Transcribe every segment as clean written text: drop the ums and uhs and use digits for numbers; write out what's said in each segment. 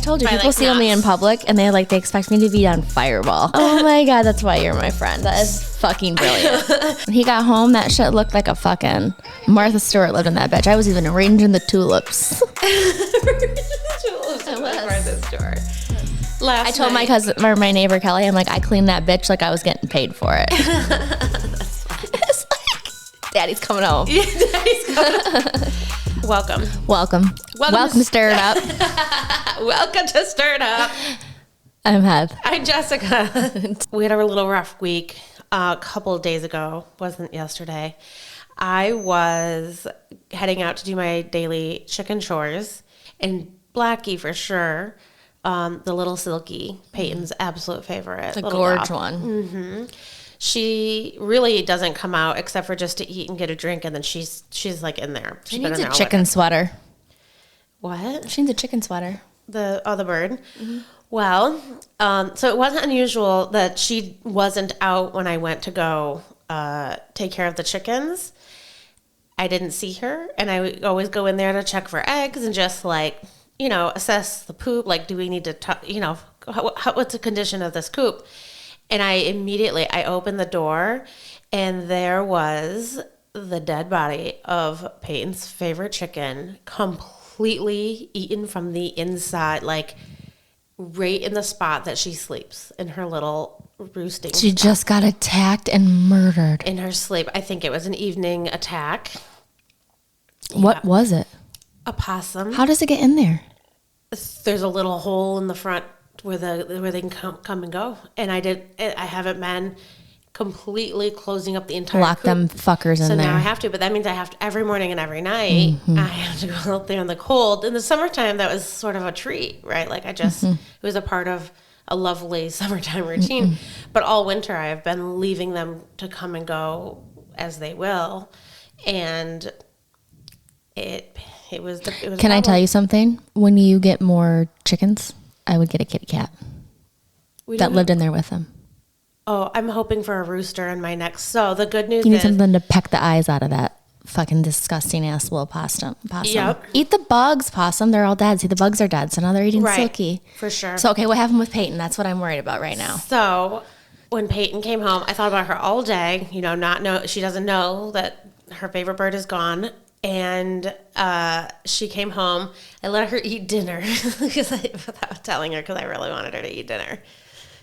told you, By, people see me in public and they expect me to be on Fireball. Oh my God, that's why you're my friend. That is fucking brilliant. When he got home, that shit looked like a fucking Martha Stewart lived in that bitch. I was even arranging the tulips. I was Martha Stewart. I told my cousin or my neighbor Kelly, I'm like, I cleaned that bitch like I was getting paid for it. That's funny. It's like, Daddy's coming home. Yeah, Daddy's coming. Welcome. Welcome to Stir It Up. Welcome to Stir It Up. I'm Heath. I'm Jessica. We had a little rough week a couple of days ago. Wasn't yesterday. I was heading out to do my daily chicken chores, and Blackie for sure, the little Silky, Peyton's absolute favorite. The gorge one. Mm-hmm. She really doesn't come out except for just to eat and get a drink, and then she's like in there. She needs a chicken sweater. What? She needs a chicken sweater. The bird. Mm-hmm. Well, so it wasn't unusual that she wasn't out when I went to go take care of the chickens. I didn't see her, and I would always go in there to check for eggs and just assess the poop. Like, do we need to, what's the condition of this coop? And I opened the door, and there was the dead body of Peyton's favorite chicken, completely eaten from the inside, like right in the spot that she sleeps in her little roosting She spot. just got attacked and murdered. In her sleep. I think it was an evening attack. What was it? A possum. How does it get in there? There's a little hole in the front where they can come and go. And I haven't been completely closing up the entire Lock coop. them fuckers in So there. now I have to, but that means I have to every morning and every night. Mm-hmm. I have to go out there in the cold. In the summertime, that was sort of a treat, right? Like it was a part of a lovely summertime routine. But all winter, I have been leaving them to come and go as they will, and it was. Can I tell you something? When you get more chickens, I would get a kitty cat that lived in there with them. Oh, I'm hoping for a rooster in my next. So the good news You need is something to peck the eyes out of that fucking disgusting ass little possum. Yep. Eat the bugs, possum. They're all dead. See, the bugs are dead, so now they're eating Right. Silky. For sure. So, okay, what happened with Peyton? That's what I'm worried about right now. So when Peyton came home, I thought about her all day. She doesn't know that her favorite bird is gone. And she came home. I let her eat dinner without telling her because I really wanted her to eat dinner.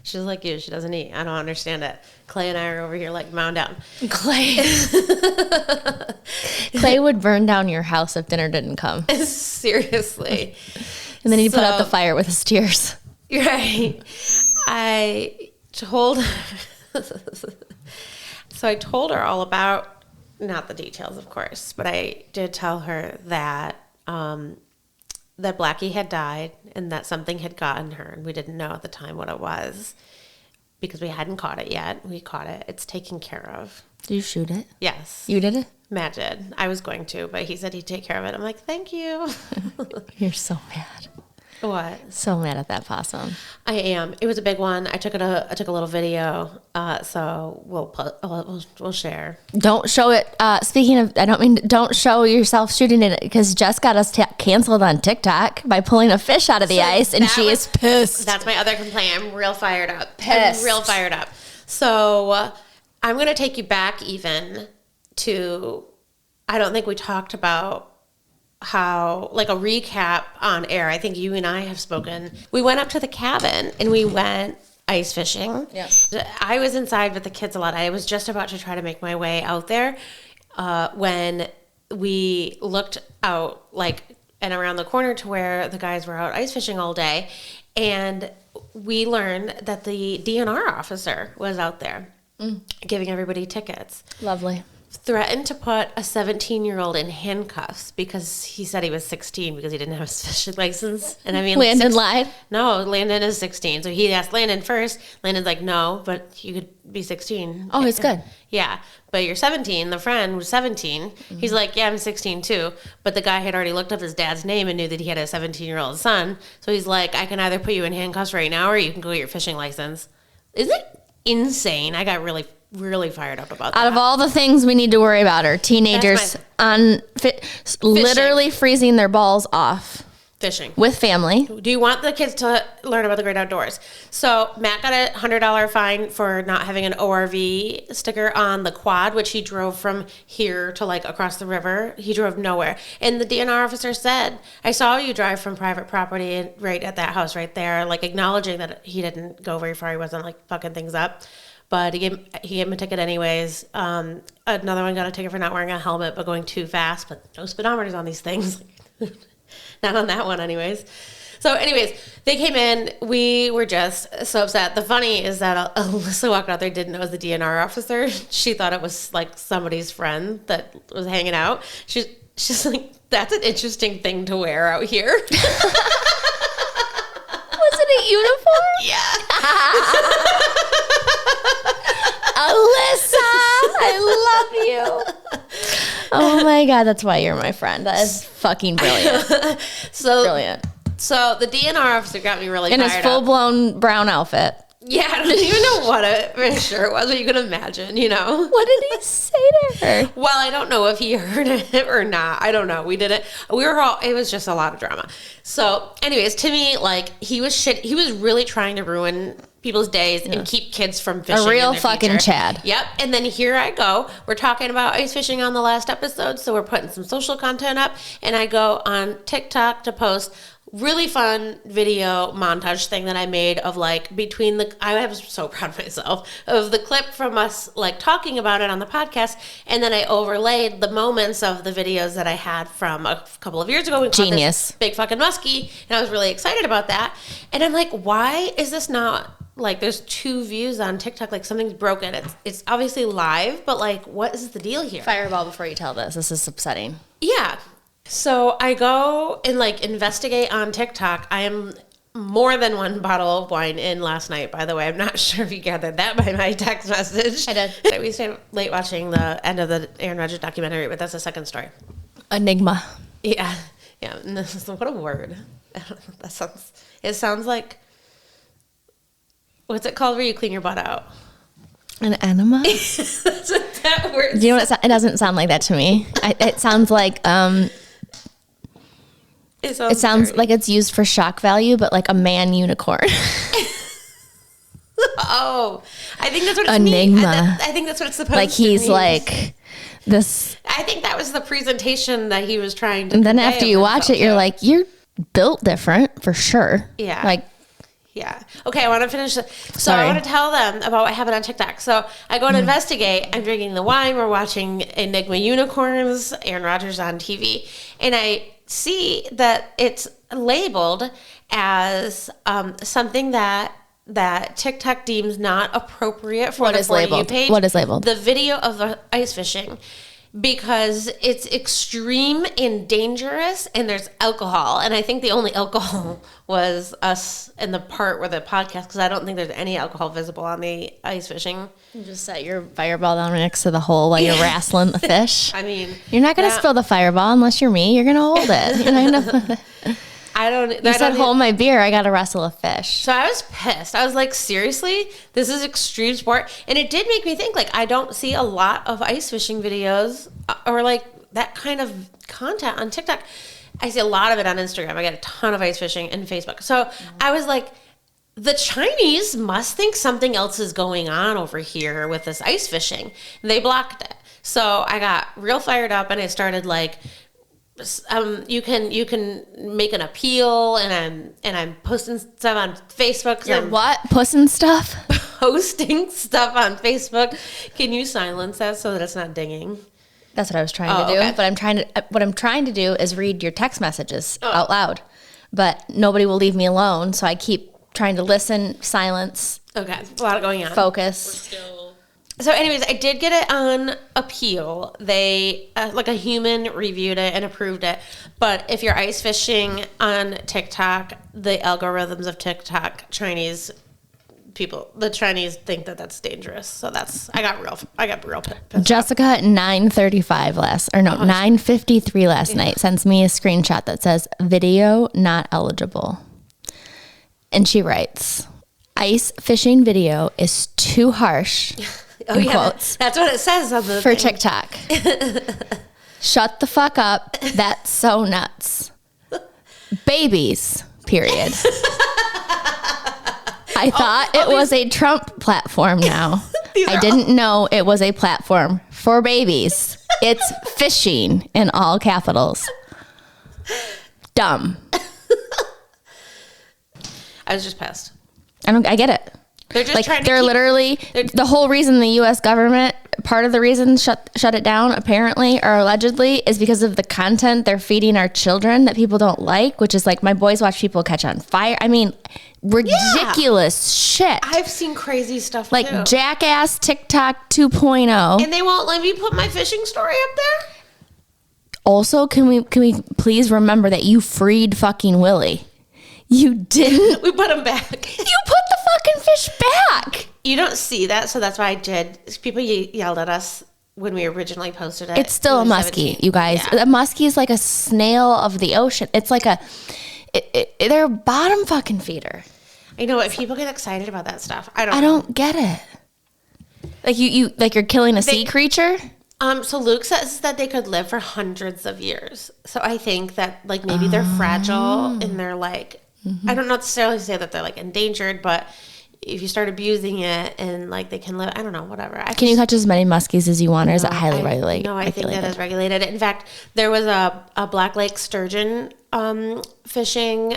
She's like you. She doesn't eat. I don't understand it. Clay and I are over here like mound down. Clay would burn down your house if dinner didn't come. Seriously. And then he'd put out the fire with his tears. Right. I told her all about, not the details, of course, but I did tell her that that Blackie had died and that something had gotten her, and we didn't know at the time what it was because we hadn't caught it yet. We caught it. It's taken care of. Did you shoot it? Yes. You did it? Matt did. I was going to, but he said he'd take care of it. I'm like, thank you. You're so mad. What? So mad at that possum. I am. It was a big one. I took a little video, so we'll share. Don't show it. Speaking of, don't show yourself shooting it because Jess got us canceled on TikTok by pulling a fish out of the ice, and she is pissed. That's my other complaint. I'm real fired up. Pissed. I'm real fired up. So I'm going to take you back even to, I don't think we talked about how, like a recap on air. I think you and I have spoken. We went up to the cabin and we went ice fishing. Yeah. I was inside with the kids a lot. I was just about to try to make my way out there when we looked out and around the corner to where the guys were out ice fishing all day. And we learned that the DNR officer was out there giving everybody tickets. Lovely. Threatened to put a 17-year-old in handcuffs because he said he was 16 because he didn't have a fishing license. And I mean, Landon lied? No, Landon is 16. So he asked Landon first. Landon's like, no, but you could be 16. Oh, it's good. Yeah, but you're 17. The friend was 17. He's like, yeah, I'm 16 too. But the guy had already looked up his dad's name and knew that he had a 17-year-old son. So he's like, I can either put you in handcuffs right now or you can go get your fishing license. Isn't it insane? I got really fired up about that. Out of all the things we need to worry about are teenagers literally freezing their balls off. fishing. With family. Do you want the kids to learn about the great outdoors? So Matt got a $100 fine for not having an ORV sticker on the quad, which he drove from here to like across the river. He drove nowhere. And the DNR officer said, I saw you drive from private property right at that house right there, like acknowledging that he didn't go very far. He wasn't like fucking things up. But he gave him a ticket anyways. Another one got a ticket for not wearing a helmet but going too fast. But no speedometers on these things. Not on that one anyways. So anyways, they came in. We were just so upset. The funny is that Alyssa walked out there, didn't know it was the DNR officer. She thought it was like somebody's friend that was hanging out. She's like, that's an interesting thing to wear out here. Was it a uniform? Yeah. Alyssa, I love you. Oh my God, that's why you're my friend. That is fucking brilliant. Brilliant. So the DNR officer got me really in his full-blown brown outfit. Yeah, I don't even know what a shirt was, but you can imagine, you know. What did he say to her? Well, I don't know if he heard it or not. I don't know. It was just a lot of drama. So anyways, to me, like, he was really trying to ruin people's days and keep kids from fishing. A real fucking future. Chad. Yep. And then here I go. We're talking about ice fishing on the last episode, so we're putting some social content up, and I go on TikTok to post really fun video montage thing that I made of like I was so proud of myself of the clip from us like talking about it on the podcast, and then I overlaid the moments of the videos that I had from a couple of years ago. We caught Genius. this big fucking muskie, and I was really excited about that. And I'm like, why is this not like there's 2 views on TikTok? Like something's broken. It's obviously live, but like what is the deal here? Fireball before you tell this. This is upsetting. Yeah. So I go and like investigate on TikTok. I am more than 1 bottle of wine in last night, by the way. I'm not sure if you gathered that by my text message. I did. We stayed late watching the end of the Aaron Rodgers documentary, but that's the second story. Enigma. Yeah. Yeah. What a word. It sounds like, what's it called where you clean your butt out? An enema? That's what that word. Do you know what it doesn't sound like that to me. It sounds like it sounds dirty. like it's used for shock value, but like a man unicorn. Oh, I think that's what it's Enigma. I think that's what it's supposed Like to he's mean. like this. I think that was the presentation that he was trying to. And then convey after of you watch it, himself, you're too. like, you're built different for sure. Yeah. Like, yeah. Okay, I want to finish. So Sorry. I want to tell them about what happened on TikTok. So I go and investigate. I'm drinking the wine. We're watching Enigma Unicorns, Aaron Rodgers on TV. And I see that it's labeled as something that TikTok deems not appropriate for What the is For You labeled? page. What is labeled? The video of the ice fishing. Because it's extreme and dangerous, and there's alcohol. And I think the only alcohol was us in the part where the podcast, because I don't think there's any alcohol visible on the ice fishing. you just set your fireball down next to the hole while you're wrestling the fish. I mean, You're not going to spill the fireball unless you're me. You're going to hold it. You're not gonna, you said hold my beer. I got to wrestle a fish. So I was pissed. I was like, seriously? This is extreme sport? And it did make me think, like, I don't see a lot of ice fishing videos or, like, that kind of content on TikTok. I see a lot of it on Instagram. I get a ton of ice fishing and Facebook. So I was like, the Chinese must think something else is going on over here with this ice fishing. They blocked it. So I got real fired up, and I started, like, you can make an appeal, and I'm posting stuff on Facebook. You're what? Pussing stuff? Posting stuff on Facebook. Can you silence that so that it's not dinging? That's what I was trying to do. Okay. But what I'm trying to do is read your text messages out loud. But nobody will leave me alone, so I keep trying to listen, silence, Okay, a lot going on. focus. So anyways, I did get it on appeal. They, like a human, reviewed it and approved it. But if you're ice fishing on TikTok, the algorithms of TikTok, the Chinese think that that's dangerous. So I got real pissed. Jessica at 9:53 last night sends me a screenshot that says video not eligible. And she writes, ice fishing video is too harsh. Oh yeah, quotes, that's what it says on the for thing. TikTok. Shut the fuck up. That's so nuts. babies, period. I thought it was a Trump platform now. I didn't know it was a platform for babies. It's fishing in all capitals. Dumb. I was just pissed. I get it. They're just trying to they're literally the whole reason the U.S. government, part of the reason shut it down apparently or allegedly is because of the content they're feeding our children that people don't like, which is like my boys watch people catch on fire. I mean, ridiculous shit. I've seen crazy stuff like too. Jackass TikTok 2.0. And they won't let me put my fishing story up there? Also, can we please remember that you freed fucking Willie? You didn't. We put him back. You put the fucking fish back. You don't see that, so that's why I did. People yelled at us when we originally posted it. It's still a muskie, you guys. Yeah. A muskie is like a snail of the ocean. It's like they're a bottom fucking feeder. I know, if people get excited about that stuff, I don't get it. Like you're killing a sea creature. So Luke says that they could live for hundreds of years. So I think that like maybe they're fragile and they're like, I don't necessarily say that they're like endangered, but if you start abusing it and like they can live, I don't know, whatever. Can you catch as many muskies as you want, or is it highly regulated? No, I think that is regulated. In fact, there was a Black Lake sturgeon fishing.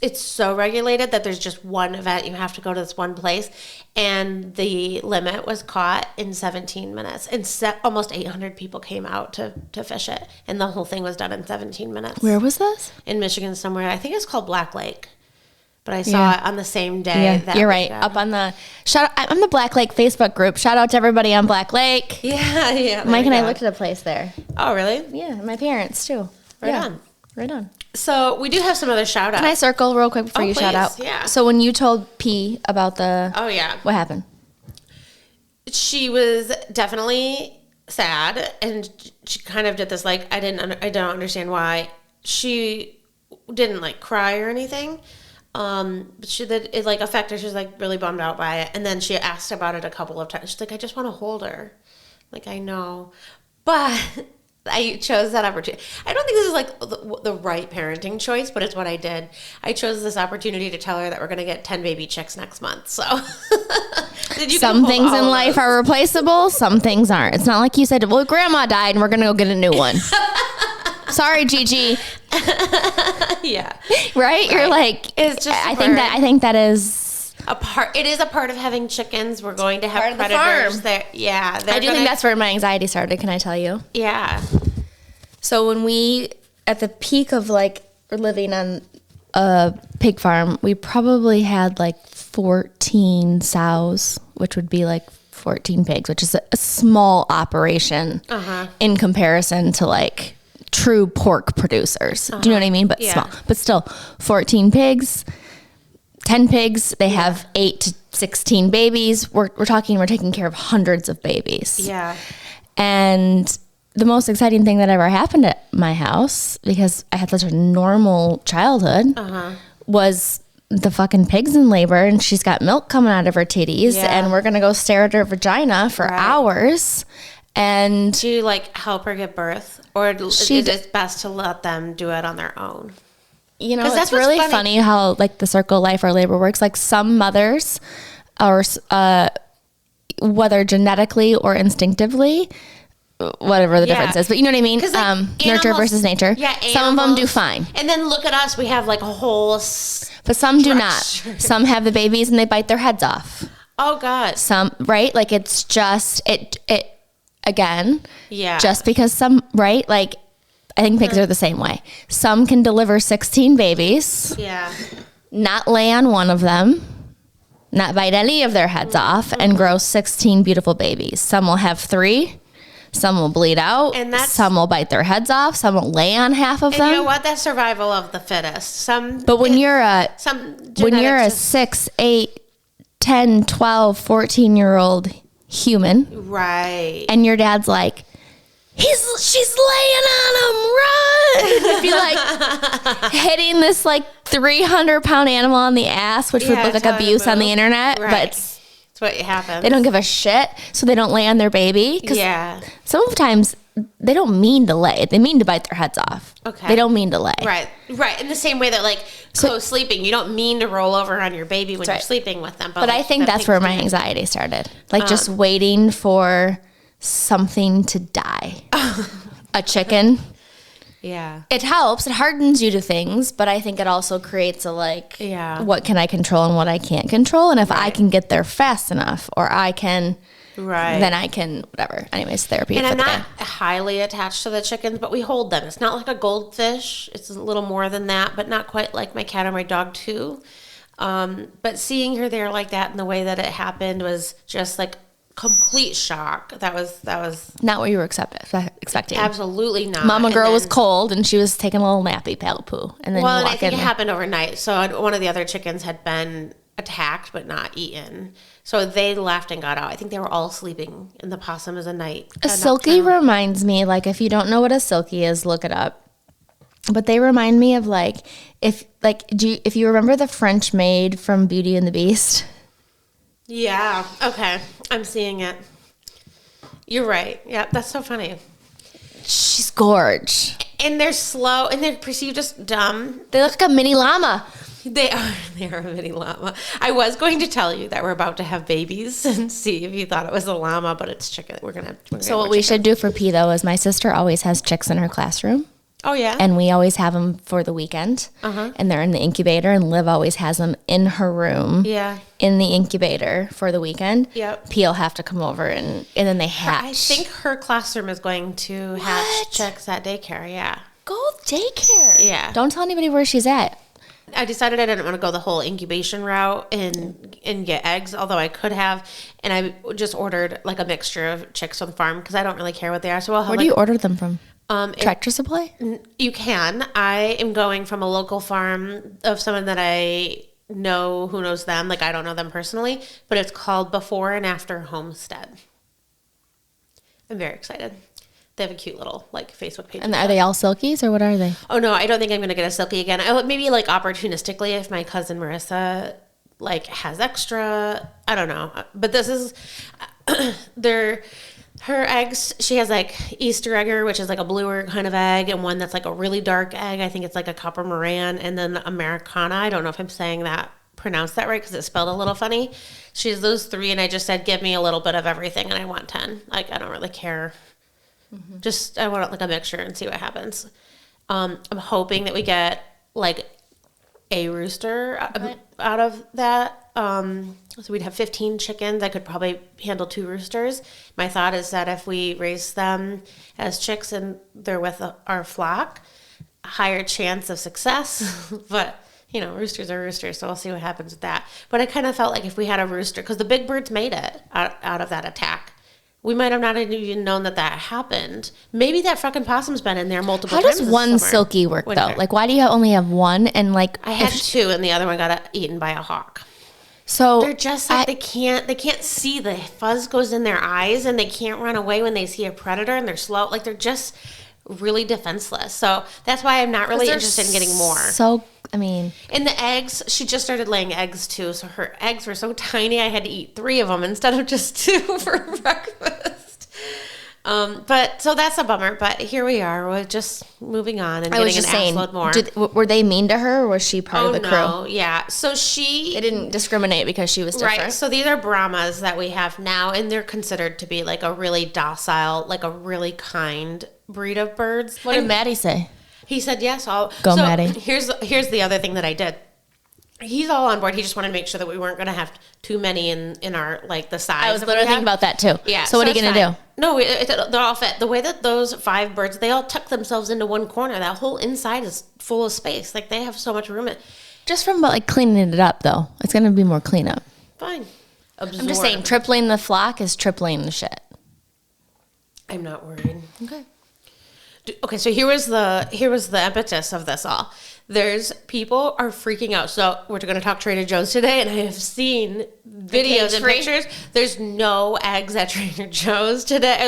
It's so regulated that there's just one event. You have to go to this one place, and the limit was caught in 17 minutes. And almost 800 people came out to fish it, and the whole thing was done in 17 minutes. Where was this? In Michigan somewhere. I think it's called Black Lake, but I saw it on the same day. Yeah, you're right. Up on the I'm the Black Lake Facebook group. Shout out to everybody on Black Lake. Yeah. Mike and I looked at a place there. Oh, really? Yeah, my parents too. Right on. So we do have some other shout outs. Can I circle real quick before you shout out? Yeah. So when you told P about Oh, yeah. What happened? She was definitely sad, and she kind of did this like, I don't understand why. She didn't like cry or anything. But it like affected her. She was like really bummed out by it. And then she asked about it a couple of times. She's like, I just want to hold her. Like, I know. But I chose that opportunity. I don't think this is like the right parenting choice, but it's what I did. I chose this opportunity to tell her that we're going to get 10 baby chicks next month. So some things in life are replaceable. Some things aren't. It's not like you said, well, grandma died and we're going to go get a new one. Sorry, Gigi. Yeah. Right? You're like, it's just I think that is a part. It is a part of having chickens. We're going to have predators there. Yeah. I do think that's where my anxiety started. Can I tell you? Yeah. So when we, at the peak of like living on a pig farm, we probably had like 14 sows, which would be like 14 pigs, which is a small operation in comparison to like true pork producers. Do you know what I mean? But small. But still, 14 pigs, 10 pigs. They have 8 to 16 babies. We're taking care of hundreds of babies. Yeah. And the most exciting thing that ever happened at my house, because I had such a normal childhood, was the fucking pig's in labor, and she's got milk coming out of her titties, and we're gonna go stare at her vagina for hours. And do you like help her give birth, or is it best to let them do it on their own? You know, it's really funny how like the circle of life or labor works. Like some mothers, or whether genetically or instinctively, whatever the difference is, but you know what I mean? Like nurture versus nature. Yeah, some of them do fine. And then look at us, we have like a whole but some do not. Some have the babies and they bite their heads off. Oh God. Some, right? Like it's just, it again, yeah. Just because some, right? Like I think pigs are the same way. Some can deliver 16 babies. Yeah. Not lay on one of them, not bite any of their heads off, and grow 16 beautiful babies. Some will have 3. Some will bleed out. And some will bite their heads off. Some will lay on half of them. And you know what? That's survival of the fittest. But when you're a 6, 8, 10, 12, 14-year-old human, right? And your dad's like, she's laying on him, run! It'd be like hitting this like 300-pound animal on the ass, which would look like abuse on the internet, right. But it's what happens. They don't give a shit, so they don't lay on their baby. Yeah. Sometimes they don't mean to lay. They mean to bite their heads off. Okay. They don't mean to lay. Right. In the same way that like co-sleeping, you don't mean to roll over on your baby when you're sleeping with them. But like, I think that's where my anxiety started. Like just waiting for something to die. A chicken. Yeah. It helps. It hardens you to things, but I think it also creates a what can I control and what I can't control. And if I can get there fast enough or I can, then I can, whatever. Anyways, therapy. And I'm not highly attached to the chickens, but we hold them. It's not like a goldfish. It's a little more than that, but not quite like my cat or my dog too. But seeing her there like that and the way that it happened was just like complete shock. That was not what you were expecting. Absolutely not. Mama girl was cold and she was taking a little nappy poo. And then I think it happened overnight. So one of the other chickens had been attacked but not eaten. So they left and got out. I think they were all sleeping in the possum as a silky reminds me, like if you don't know what a silky is, look it up. But they remind me of if you remember the French maid from Beauty and the Beast. Yeah. Okay. I'm seeing it. You're right. Yeah, that's so funny. She's gorge. And they're slow and they're perceived as dumb. They look like a mini llama. They are a mini llama. I was going to tell you that we're about to have babies and see if you thought it was a llama, but it's chicken. So what we should do for P though is my sister always has chicks in her classroom. Oh yeah. And we always have them for the weekend. And they're in the incubator, and Liv always has them in her room. Yeah. In the incubator for the weekend. Yep. P will have to come over and then they hatch. I think her classroom is going to hatch chicks at daycare. Yeah. Go daycare. Yeah. Don't tell anybody where she's at. I decided I didn't want to go the whole incubation route and get eggs, although I could have. And I just ordered like a mixture of chicks from the farm because I don't really care what they are. So where do you order them from? Tractor Supply? You can. I am going from a local farm of someone that I know who knows them. Like I don't know them personally, but it's called Before and After Homestead. I'm very excited. They have a cute little Facebook page. And are they all silkies or what are they? Oh no, I don't think I'm going to get a silky again. Maybe opportunistically if my cousin Marissa has extra. I don't know. But this is her eggs. She has Easter egger, which is a bluer kind of egg, and one that's a really dark egg. I think it's a copper moran, and then Americana. I don't know if I'm saying that pronounced that right because it's spelled a little funny. She has those 3, and I just said give me a little bit of everything, and I want 10. I don't really care. Just I want a mixture and see what happens. I'm hoping that we get a rooster out of that. So we'd have 15 chickens. I could probably handle 2 roosters. My thought is that if we raise them as chicks and they're with our flock, a higher chance of success. But roosters are roosters, so we'll see what happens with that. But I kind of felt like if we had a rooster, because the big birds made it out of that attack. We might have not even known that happened. Maybe that fucking possum's been in there multiple times. How does one silky work though? Why do you only have one? And I had 2, and the other one got eaten by a hawk. So they're just they can't see. The fuzz goes in their eyes, and they can't run away when they see a predator, and they're slow. They're just really defenseless. So that's why I'm not really interested in getting more. And the eggs, she just started laying eggs too. So her eggs were so tiny, I had to eat 3 of them instead of just 2 for breakfast. But so that's a bummer. But here we are. We're just moving on and getting an assload more. Were they mean to her, or was she part of the crew? No, yeah. So they didn't discriminate because she was different. Right. So these are Brahmas that we have now, and they're considered to be a really docile, a really kind breed of birds. What did Maddie say? He said yes. Maddie. Here's the other thing that I did. He's all on board. He just wanted to make sure that we weren't going to have too many in our the size. I was literally thinking about that too. Yeah. So what are you going to do? No, they're all fit. The way that those 5 birds, they all tuck themselves into one corner. That whole inside is full of space. They have so much room. Just from cleaning it up though, it's going to be more cleanup. Fine. Absorb. I'm just saying, tripling the flock is tripling the shit. I'm not worried. Okay, so here was the impetus of this all. People are freaking out. So we're going to talk Trader Joe's today, and I have seen videos and pictures. There's no eggs at Trader Joe's today.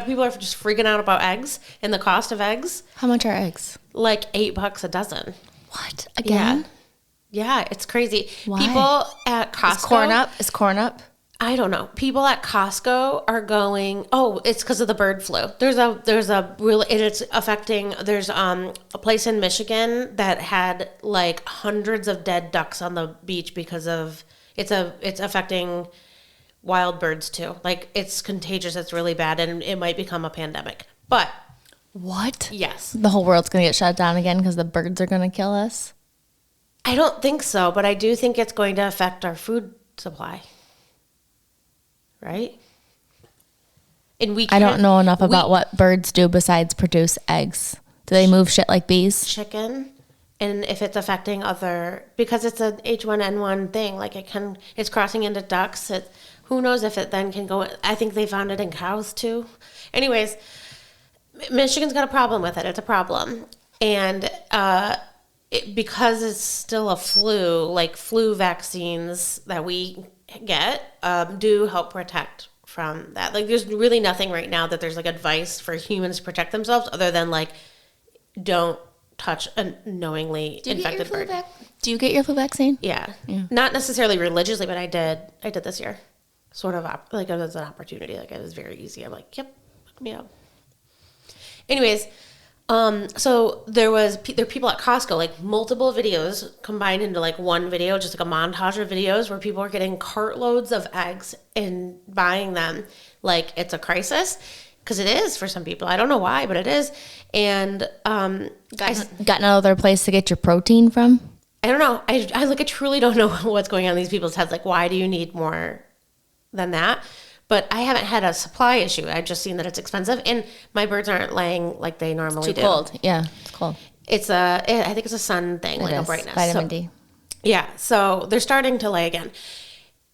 People are just freaking out about eggs and the cost of eggs. How much are eggs? $8 a dozen. What? Again? Yeah, it's crazy. Why? People at Costco. Is corn up? I don't know. People at Costco are going, oh, it's because of the bird flu. There's a real, and it's affecting, there's a place in Michigan that had like hundreds of dead ducks on the beach because of, it's affecting wild birds too. Like, it's contagious. It's really bad, and it might become a pandemic. But. What? Yes. The whole world's going to get shut down again because the birds are going to kill us? I don't think so, but I do think it's going to affect our food supply. Right? And I don't know enough about what birds do besides produce eggs. Do they move shit like bees? Chicken. And if it's affecting because it's an H1N1 thing, like it's crossing into ducks. Who knows if it then can go, I think they found it in cows too. Anyways, Michigan's got a problem with it. It's a problem. And because it's still a flu, like flu vaccines that we get do help protect from that. Like, there's really nothing right now that there's like advice for humans to protect themselves other than like, don't touch a knowingly infected bird. Do you get your flu vaccine? Yeah. Not necessarily religiously, but I did this year. Sort of like it was an opportunity. Like, it was very easy. I'm like, yep, look me up. Anyways, so there are people at Costco, like multiple videos combined into like one video, just like a montage of videos where people are getting cartloads of eggs and buying them like it's a crisis, because it is for some people. I don't know why, but it is. And got no other place to get your protein from? I don't know. I truly don't know what's going on in these people's heads. Like, why do you need more than that? But I haven't had a supply issue. I've just seen that it's expensive, and my birds aren't laying like they normally do. It's too cold. Yeah, it's cold. I think it's a sun thing, like a brightness. Vitamin D. Yeah, so they're starting to lay again.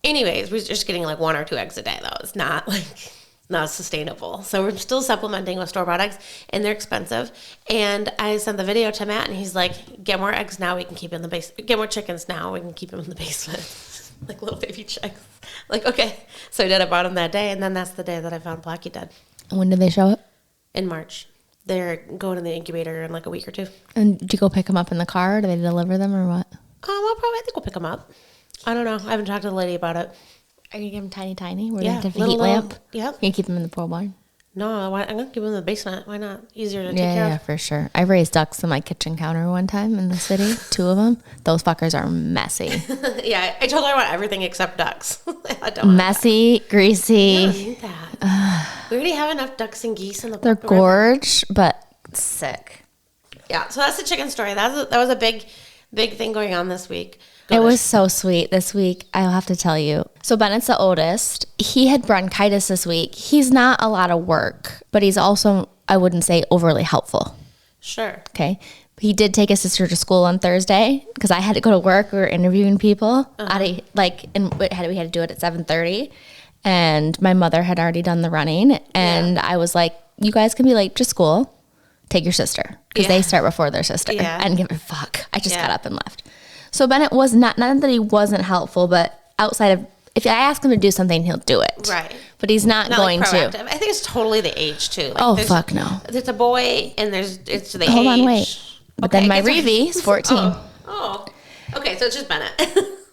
Anyways, we're just getting like 1 or 2 eggs a day, though. It's not sustainable. So we're still supplementing with store-bought eggs, and they're expensive. And I sent the video to Matt, and he's like, get more eggs now, we can keep in the basement. Get more chickens now, we can keep them in the basement. Like little baby chicks. Like, okay. So I did. I bought them that day, and then that's the day that I found Blackie dead. And when did they show up? In March. They're going in the incubator in like a week or 2. And do you go pick them up in the car? Do they deliver them or what? I think we'll pick them up. I don't know. I haven't talked to the lady about it. Are you going to give them tiny? Where yeah, they have a heat lamp? Yep. You can keep them in the pole barn? No, I'm going to keep them in the basement. Why not? Easier to take care of. Yeah, for sure. I raised ducks on my kitchen counter one time in the city. 2 of them. Those fuckers are messy. Yeah, I told her I want everything except ducks. I don't messy, greasy. You don't need that. We already have enough ducks and geese in the They're gorge, but sick. Yeah, so that's the chicken story. That was a big thing going on this week. It was so sweet this week, I'll have to tell you. So Bennett's the oldest. He had bronchitis this week. He's not a lot of work, but he's also, I wouldn't say, overly helpful. Sure. Okay. He did take his sister to school on Thursday because I had to go to work. We were interviewing people. And we had to do it at 7:30. And my mother had already done the running. And I was like, you guys can be late to school. Take your sister. Because they start before their sister. Yeah. I didn't give a fuck. I just got up and left. So Bennett was not that he wasn't helpful, but outside of, if I ask him to do something, he'll do it. Right. But he's not going like to. I think it's totally the age too. Like fuck no. It's a boy and it's the age. Hold on, wait. But then my Reevie is 14. Oh. Okay, so it's just Bennett.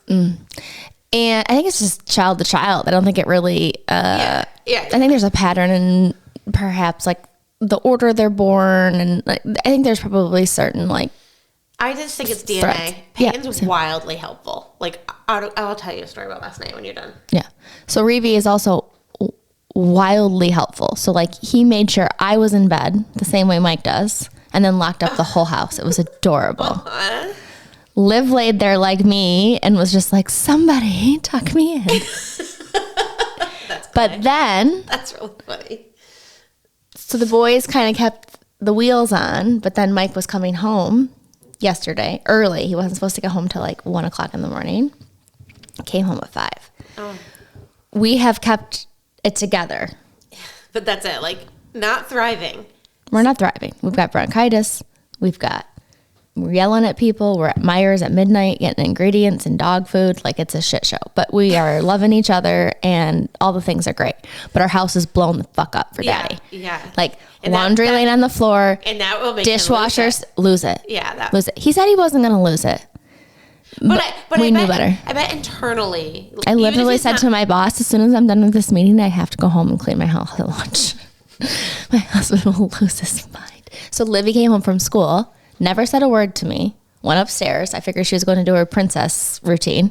And I think it's just child to child. I don't think it really, yeah. I think there's a pattern in perhaps like the order they're born. And like, I think there's probably certain like, I just think it's DNA. threats. Peyton's wildly helpful. Like, I'll tell you a story about last night when you're done. Yeah. So Reevie is also wildly helpful. So like he made sure I was in bed the same way Mike does and then locked up the whole house. It was adorable. Liv laid there like me and was just like, somebody tuck me in. But then. That's really funny. So the boys kind of kept the wheels on, but then Mike was coming home yesterday early. He wasn't supposed to get home till like 1 o'clock in the morning. Came home at 5. Oh. We have kept it together. But that's it. Like, not thriving. We're not thriving. We've got bronchitis. We're yelling at people. We're at Myers at midnight getting ingredients and dog food. Like, it's a shit show. But we are loving each other and all the things are great. But our house is blown the fuck up for Daddy. Yeah. Like, and laundry laying on the floor. And that will make dishwashers, lose it. Yeah. Lose it. He said he wasn't going to lose it. we knew better. I bet internally. I literally said to my boss, as soon as I'm done with this meeting, I have to go home and clean my house at lunch. My husband will lose his mind. So Livy came home from school, never said a word to me, went upstairs. I figured she was going to do her princess routine.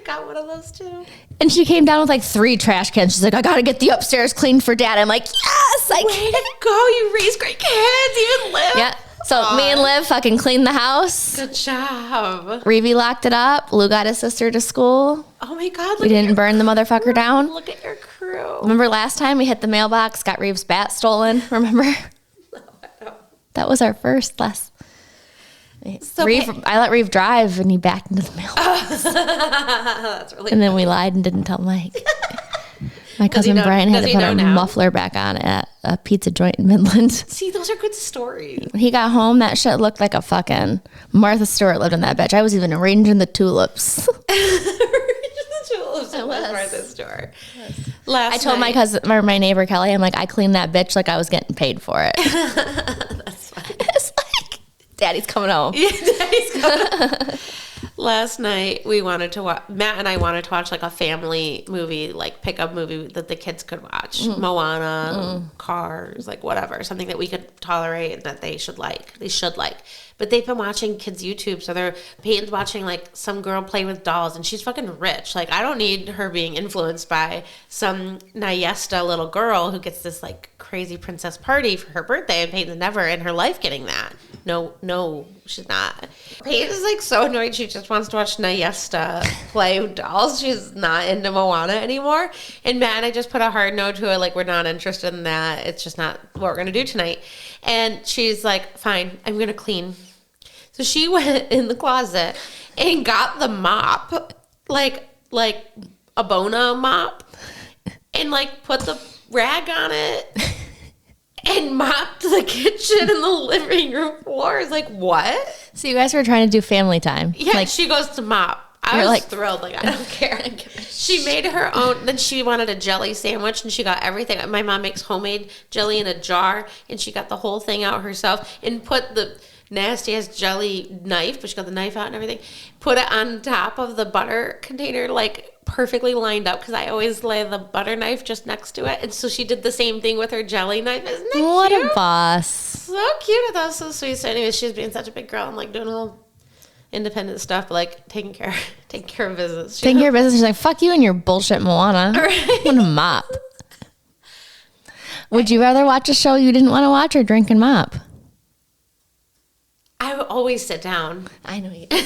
Got one of those too. And she came down with like 3 trash cans. She's like, I got to get the upstairs cleaned for Dad. I'm like, yes, I Way to go. You raised great kids. Even Liv. Yeah. So me and Liv fucking cleaned the house. Good job. Reevy locked it up. Lou got his sister to school. Oh my God. We didn't burn the motherfucker down. Look at your crew. Remember last time we hit the mailbox, got Reeve's bat stolen? Remember? No, I don't. That was our first last. So I let Reeve drive and he backed into the mailbox. That's really And then we lied and didn't tell Mike. My cousin Brian had to put our muffler back on at a pizza joint in Midland. See, those are good stories. When he got home, that shit looked like a fucking Martha Stewart lived in that bitch. I was even arranging the tulips. The tulips in Martha's store. Last I told my cousin, or my neighbor Kelly, I'm like, I cleaned that bitch like I was getting paid for it. That's funny. It's like, Daddy's coming home. Yeah, Daddy's coming home. Last night we wanted to watch. Matt and I wanted to watch like a family movie, like pickup movie that the kids could watch. Moana, Cars, like whatever, something that we could tolerate and that they should like. But they've been watching kids' YouTube, so Peyton's watching like some girl play with dolls, and she's fucking rich. Like I don't need her being influenced by some Nayesta little girl who gets this like crazy princess party for her birthday, and Peyton's never in her life getting that. No, she's not. Peyton is like so annoyed. She just wants to watch Nayesta play with dolls. She's not into Moana anymore. And Matt and I just put a hard no to her, like we're not interested in that. It's just not what we're gonna do tonight. And she's like, fine, I'm gonna clean. So she went in the closet and got the mop, like a Bona mop, and like put the rag on it. And mopped the kitchen and the living room floors. Like, what? So you guys were trying to do family time. Yeah, like, she goes to mop. I was thrilled. Like, I don't care. She made her own. Then she wanted a jelly sandwich, and she got everything. My mom makes homemade jelly in a jar, and she got the whole thing out herself and put the nasty-ass jelly knife, but she got the knife out and everything, put it on top of the butter container, like, perfectly lined up, because I always lay the butter knife just next to it. And so she did the same thing with her jelly knife. Isn't that what cute? A boss. So cute. That was so sweet. So anyways, she's being such a big girl and like doing all independent stuff, but like taking care of business. Taking care of business. She's like, fuck you and your bullshit Moana. Right. I'm gonna mop. Would you rather watch a show you didn't want to watch or drink and mop? I would always sit down. I know you do.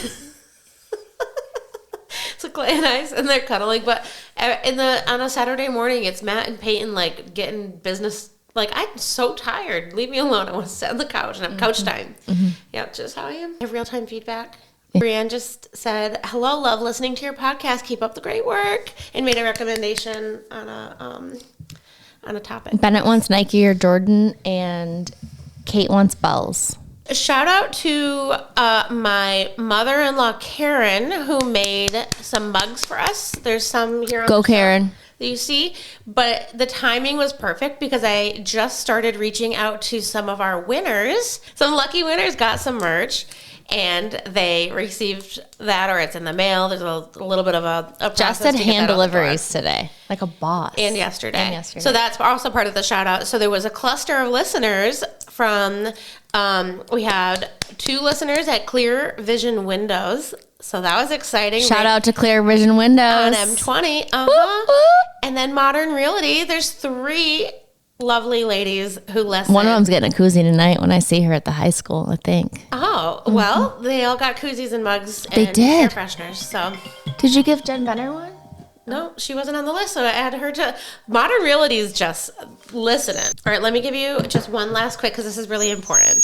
So Clay and I, and they're cuddling, but on a Saturday morning, it's Matt and Peyton like getting business. Like, I'm so tired. Leave me alone. I want to sit on the couch and have couch time. Mm-hmm. Yep, just how I am. I have real-time feedback. Yeah. Brienne just said, hello, love listening to your podcast. Keep up the great work. And made a recommendation on a topic. Bennett wants Nike or Jordan, and Kate wants Bells. A shout out to my mother-in-law, Karen, who made some mugs for us. There's some here on Go the show Karen. that you see, but the timing was perfect because I just started reaching out to some of our winners. Some lucky winners got some merch, and they received that, or it's in the mail. There's a little bit of a process. Just did hand deliveries today, like a boss. And yesterday. So that's also part of the shout out. So there was a cluster of listeners from, we had 2 listeners at Clear Vision Windows. So that was exciting. Shout out to Clear Vision Windows. On M20. And then Modern Realty. There's 3 lovely ladies who listen. One of them's getting a koozie tonight when I see her at the high school, I think. Oh, well, they all got koozies and mugs and air fresheners. So, did you give Jen Benner one? No, she wasn't on the list, so I added her to. Modern Realty is just listening. All right, let me give you just one last quick, because this is really important.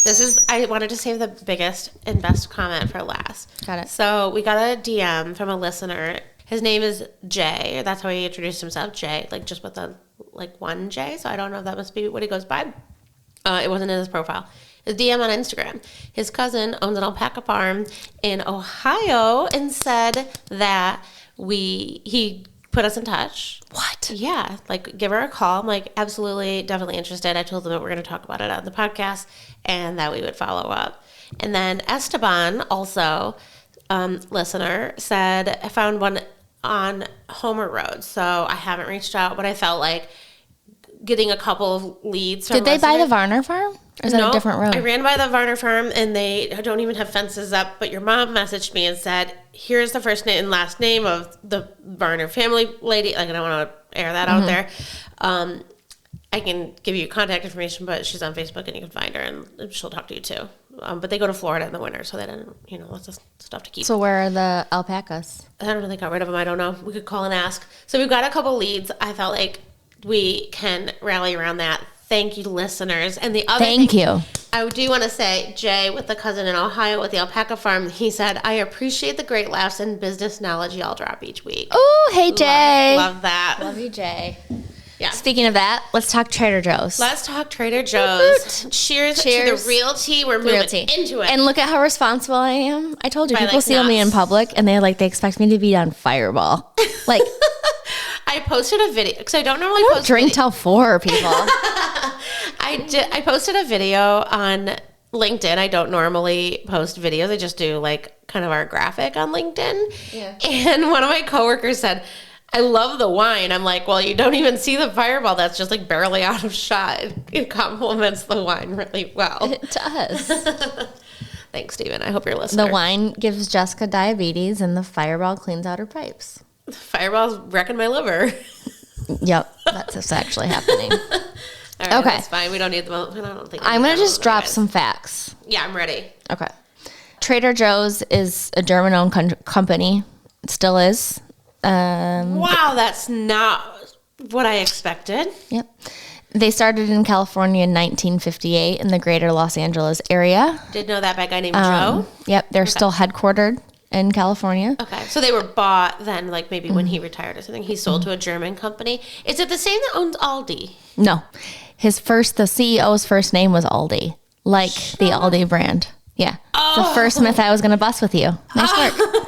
I wanted to save the biggest and best comment for last. Got it. So we got a DM from a listener. His name is Jay. That's how he introduced himself, Jay, like just with a one J. So I don't know if that must be what he goes by. It wasn't in his profile. His DM on Instagram. His cousin owns an alpaca farm in Ohio and said that he put us in touch. What? Yeah, like give her a call. I'm like, absolutely, definitely interested. I told them that we're going to talk about it on the podcast and that we would follow up. And then Esteban, also listener, said, I found one on Homer Road. So I haven't reached out, but I felt like getting a couple of leads. Did they buy the Varner farm? Or is that a different road? I ran by the Varner farm and they don't even have fences up. But your mom messaged me and said, here's the first name and last name of the Varner family lady. Like, I don't want to air that out there. I can give you contact information, but she's on Facebook and you can find her and she'll talk to you too. But they go to Florida in the winter, so they didn't, lots of stuff to keep. So where are the alpacas? I don't know if they got rid of them. I don't know. We could call and ask. So we've got a couple leads. I felt like we can rally around that. Thank you, listeners. And the other Thank you. I do want to say, Jay, with the cousin in Ohio with the alpaca farm, he said, I appreciate the great laughs and business knowledge y'all drop each week. Oh, hey, Jay. Love that. Love you, Jay. Yeah. Speaking of that, let's talk Trader Joe's. Let's talk Trader Joe's. Cheers to the real tea. We're moving into it. And look at how responsible I am. I told you, people see me in public and they expect me to be on Fireball. Like, I posted a video because I don't normally post drink till 4, people. I posted a video on LinkedIn. I don't normally post videos. I just do kind of our graphic on LinkedIn. Yeah. And one of my coworkers said, I love the wine. I'm like, well, you don't even see the Fireball. That's just barely out of shot. It complements the wine really well. It does. Thanks, Steven. I hope you're listening. The wine gives Jessica diabetes and the Fireball cleans out her pipes. The Fireball's wrecking my liver. Yep. That's what's actually happening. All right, okay. That's fine. We don't need them. I don't think I'm going to just drop some facts. Yeah, I'm ready. Okay. Trader Joe's is a German-owned company. It still is. Wow, that's not what I expected. Yep. They started in California in 1958 in the greater Los Angeles area. Did know that by a guy named Joe? Yep, they're still headquartered in California. Okay, so they were bought then, maybe when he retired or something. He sold to a German company. Is it the same that owns Aldi? No. The CEO's first name was Aldi, the Aldi brand. Yeah. Oh. It's the first myth I was going to bust with you. Nice work.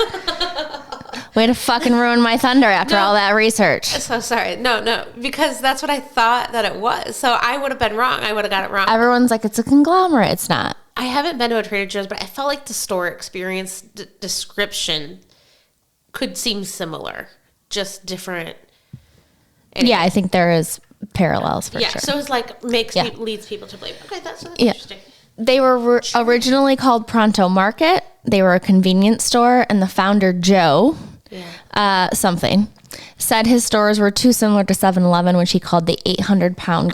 Way to fucking ruin my thunder after all that research. So sorry. No, because that's what I thought that it was. So I would have been wrong. I would have got it wrong. Everyone's like, it's a conglomerate. It's not. I haven't been to a Trader Joe's, but I felt like the store experience description could seem similar, just different. Anyway. Yeah, I think there is parallels for sure. Yeah, so it's leads people to believe. Okay, that's interesting. They were originally called Pronto Market. They were a convenience store, and the founder, Joe, said his stores were too similar to 7-Eleven, which he called the 800-pound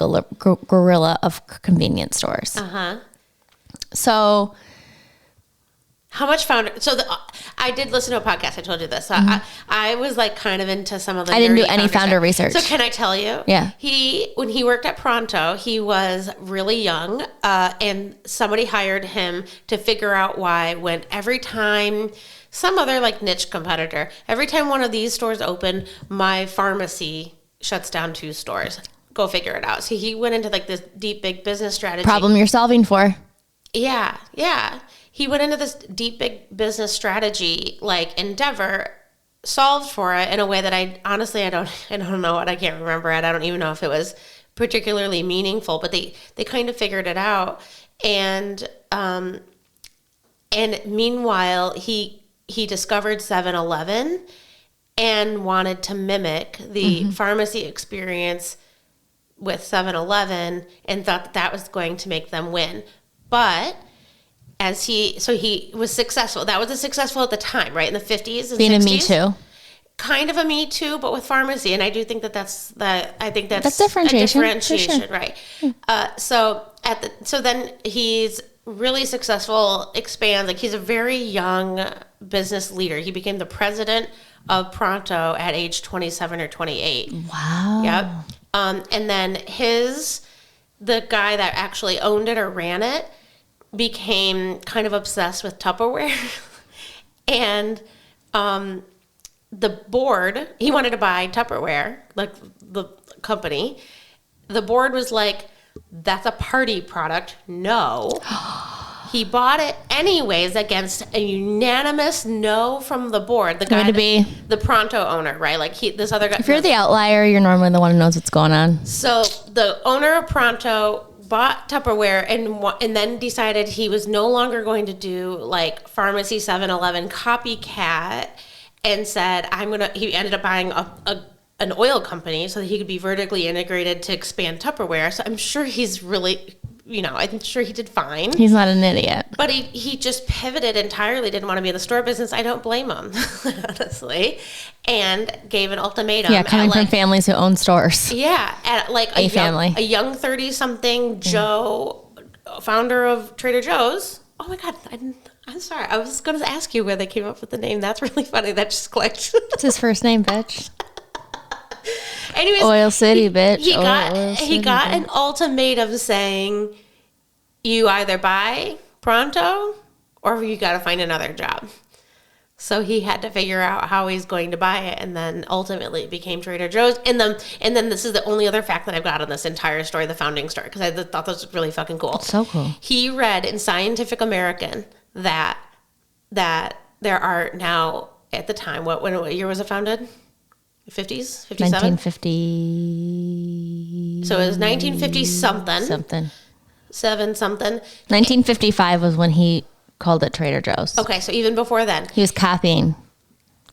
gorilla of convenience stores. Uh-huh. So... How much founder? So I did listen to a podcast. I told you this. So I was kind of into some of the. I didn't do any founder research. So can I tell you? Yeah. When he worked at Pronto, he was really young, and somebody hired him to figure out why. When every time some other niche competitor, every time one of these stores open, my pharmacy shuts down 2 stores. Go figure it out. So he went into this deep, big business strategy. Problem you're solving for. Yeah. He went into this deep, big business strategy, endeavor, solved for it in a way that I don't know what I can't remember it. I don't even know if it was particularly meaningful, but they kind of figured it out. And meanwhile, he discovered 7-Eleven and wanted to mimic the pharmacy experience with 7-Eleven and thought that was going to make them win. But he was successful. That was successful at the time, right? In the 50s and being 60s. A Me Too. Kind of a Me Too, but with pharmacy. And I do think that's differentiation, sure. Right? So then he's really successful, expands. He's a very young business leader. He became the president of Pronto at age 27 or 28. Wow. Yep. And then the guy that actually owned it or ran it became kind of obsessed with Tupperware. And the board, he wanted to buy Tupperware, the company. The board was like, that's a party product. No. He bought it anyways against a unanimous no from the board. The guy, the Pronto owner, right? This other guy. If you're the outlier, you're normally the one who knows what's going on. So the owner of Pronto bought Tupperware and then decided he was no longer going to do like pharmacy 7-Eleven copycat and said, he ended up buying an oil company so that he could be vertically integrated to expand Tupperware. So I'm sure he's really, I'm sure he did fine. He's not an idiot. But he just pivoted entirely, didn't want to be in the store business. I don't blame him, honestly. And gave an ultimatum. Yeah, coming from families who own stores. Yeah, at like a young 30-something Joe, founder of Trader Joe's. Oh my God, I'm sorry. I was going to ask you where they came up with the name. That's really funny. That just clicked. It's his first name, bitch. Anyways, Oil City, bitch. He got an ultimatum saying, you either buy Pronto or you got to find another job. So he had to figure out how he's going to buy it, and then ultimately it became Trader Joe's. And then this is the only other fact that I've got on this entire story, the founding story, because I thought this was really fucking cool. So cool. He read in Scientific American that there are now, at the time, what year was it founded? 50s? 57? 1950. So it was 1950 something. 1955 was when he called it Trader Joe's. Okay, so even before then. He was copying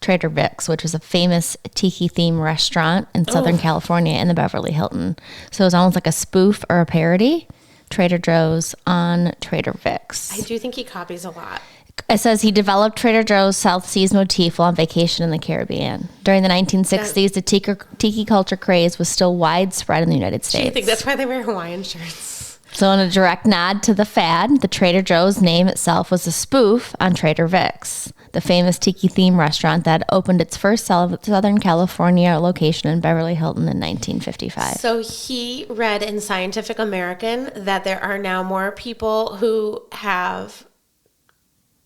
Trader Vic's, which was a famous tiki-themed restaurant in Southern California in the Beverly Hilton. So it was almost like a spoof or a parody. Trader Joe's on Trader Vic's. I do think he copies a lot. It says he developed Trader Joe's South Seas motif while on vacation in the Caribbean. During the 1960s, the tiki culture craze was still widespread in the United States. Do you think that's why they wear Hawaiian shirts? So in a direct nod to the fad, the Trader Joe's name itself was a spoof on Trader Vic's, the famous tiki-themed restaurant that opened its first Southern California location in Beverly Hilton in 1955. So he read in Scientific American that there are now more people who have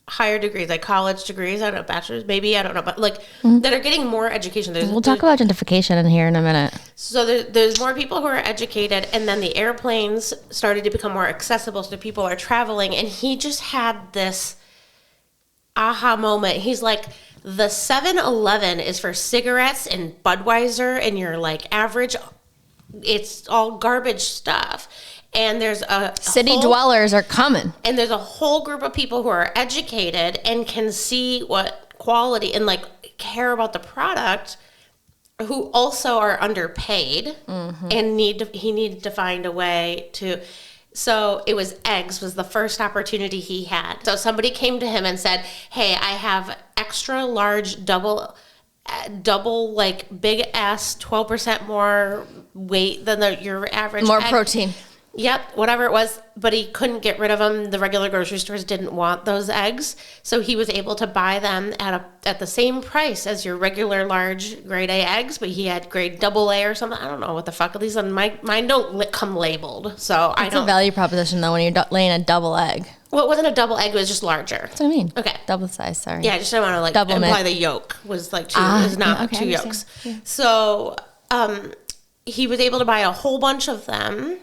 higher degrees, like college degrees, I don't know, bachelor's, maybe, I don't know, but like that are getting more education. We'll talk about gentrification in here in a minute. So there's more people who are educated, and then the airplanes started to become more accessible, so people are traveling, and he just had this aha moment. He's like, the 7-Eleven is for cigarettes and Budweiser and your like average, it's all garbage stuff. And there's city dwellers are coming. And there's a whole group of people who are educated and can see what quality and like care about the product, who also are underpaid and he needed to find a way to. So it was eggs was the first opportunity he had. So somebody came to him and said, hey, I have extra large double like big ass 12% more weight than your average more egg. Protein. Yep, whatever it was, but he couldn't get rid of them. The regular grocery stores didn't want those eggs, so he was able to buy them at the same price as your regular large grade A eggs, but he had grade double A or something. I don't know what the fuck are these. Mine don't come labeled, so I don't. It's a value proposition though when you're laying a double egg. Well, it wasn't a double egg; it was just larger. That's what I mean. Okay, double size. Sorry. Yeah, I just don't want to like double imply mint. the yolk was like two. Is not two yolks. Yeah. So he was able to buy a whole bunch of them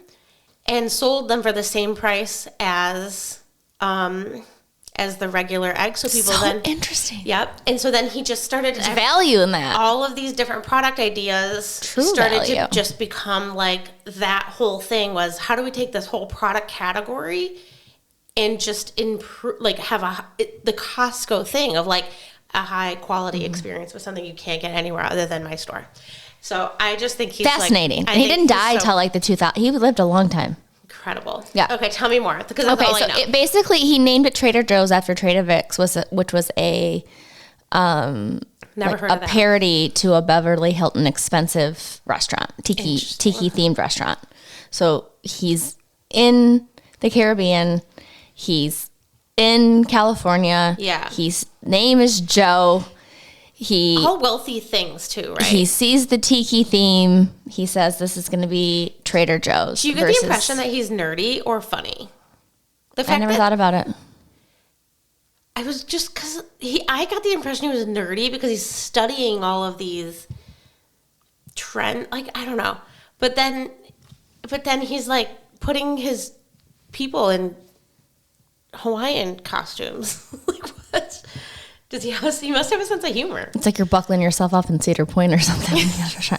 and sold them for the same price as the regular egg. So people interesting. Yep. And so then he just started value in that. All of these different product ideas started to just become like that whole thing was, how do we take this whole product category and just improve, like have the Costco thing of like a high quality experience with something you can't get anywhere other than my store. So I just think he's fascinating. Like, and he didn't die till like the 2000s. He lived a long time. Incredible. Yeah. Okay, tell me more. Because that's all I know. Basically, he named it Trader Joe's after Trader Vic's, which was a heard of that. Parody to a Beverly Hilton expensive restaurant, tiki themed restaurant. So he's in the Caribbean. He's in California. Yeah. His name is Joe. All wealthy things too, right? He sees the tiki theme. He says this is going to be Trader Joe's. Do you get the impression that he's nerdy or funny? I never thought about it. I was just because I got the impression he was nerdy because he's studying all of these trend. Like I don't know, but then he's like putting his people in Hawaiian costumes. Like what? Does he must have a sense of humor. It's like you're buckling yourself up in Cedar Point or something.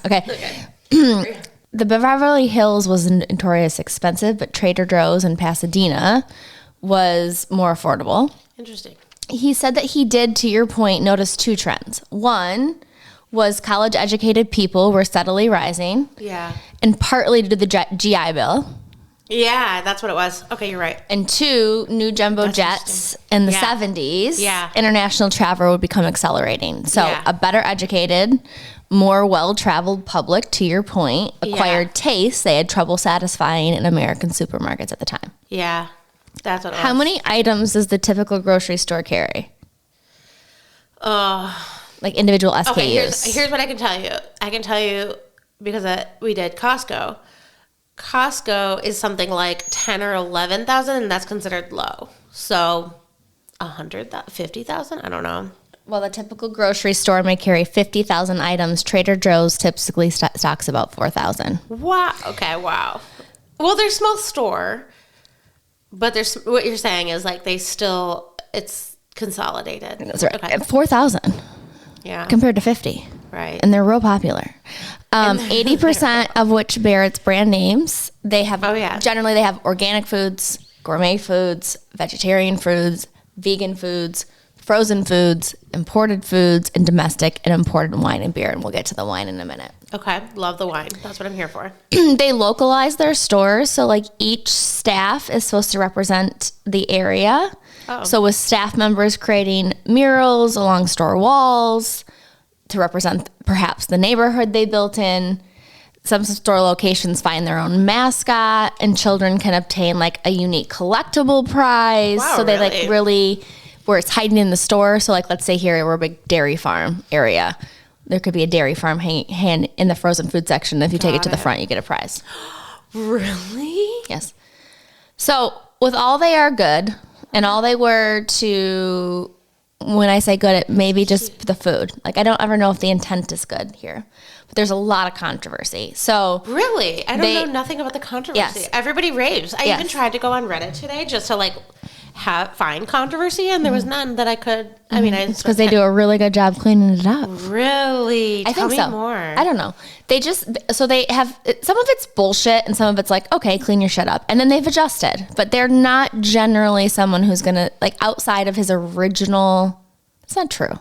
Okay. the Beverly Hills was notorious expensive, but Trader Joe's in Pasadena was more affordable. Interesting. He said that he did, to your point, notice 2 trends. One was college-educated people were steadily rising. Yeah. And partly due to the GI Bill. Yeah, that's what it was. Okay, you're right. And 2, new jumbo jets in the 70s. Yeah. International travel would become accelerating. So a better educated, more well-traveled public, to your point, acquired tastes they had trouble satisfying in American supermarkets at the time. Yeah, that's what it was. How many items does the typical grocery store carry? Like individual SKUs. Okay, here's what I can tell you. I can tell you because we did Costco. Costco is something like 10 or 11,000, and that's considered low. So 50,000? I don't know. Well, the typical grocery store may carry 50,000 items. Trader Joe's typically stocks about 4,000. Wow. Okay, wow. Well, they're a small store, but what you're saying is like it's consolidated. That's right. Okay. 4,000. Yeah. Compared to 50. Right. And they're real popular. 80% of which bear its brand names. They have generally they have organic foods, gourmet foods, vegetarian foods, vegan foods, frozen foods, imported foods, and domestic and imported wine and beer. And we'll get to the wine in a minute. Okay. Love the wine. That's what I'm here for. They localize their stores. So like each staff is supposed to represent the area. Oh. So with staff members creating murals along store walls to represent perhaps the neighborhood they built in. Some store locations find their own mascot, and children can obtain like a unique collectible prize. Wow, so they like really, where it's hiding in the store. So like, let's say here we're a big dairy farm area. There could be a dairy farm hanging in the frozen food section. If you take it to the front, you get a prize. Really? Yes. So with all they are good, and all they were to, when I say good, it may be just the food. Like I don't ever know if the intent is good here. But there's a lot of controversy. So really? I don't know nothing about the controversy. Yes. Everybody raves. I even tried to go on Reddit today just to like find controversy, and there was none that I could. I mean, it's because they do a really good job cleaning it up. Really? Tell me more. I don't know. They have some of it's bullshit, and some of it's like, okay, clean your shit up, and then they've adjusted. But they're not generally someone who's gonna like outside of his original. It's not true.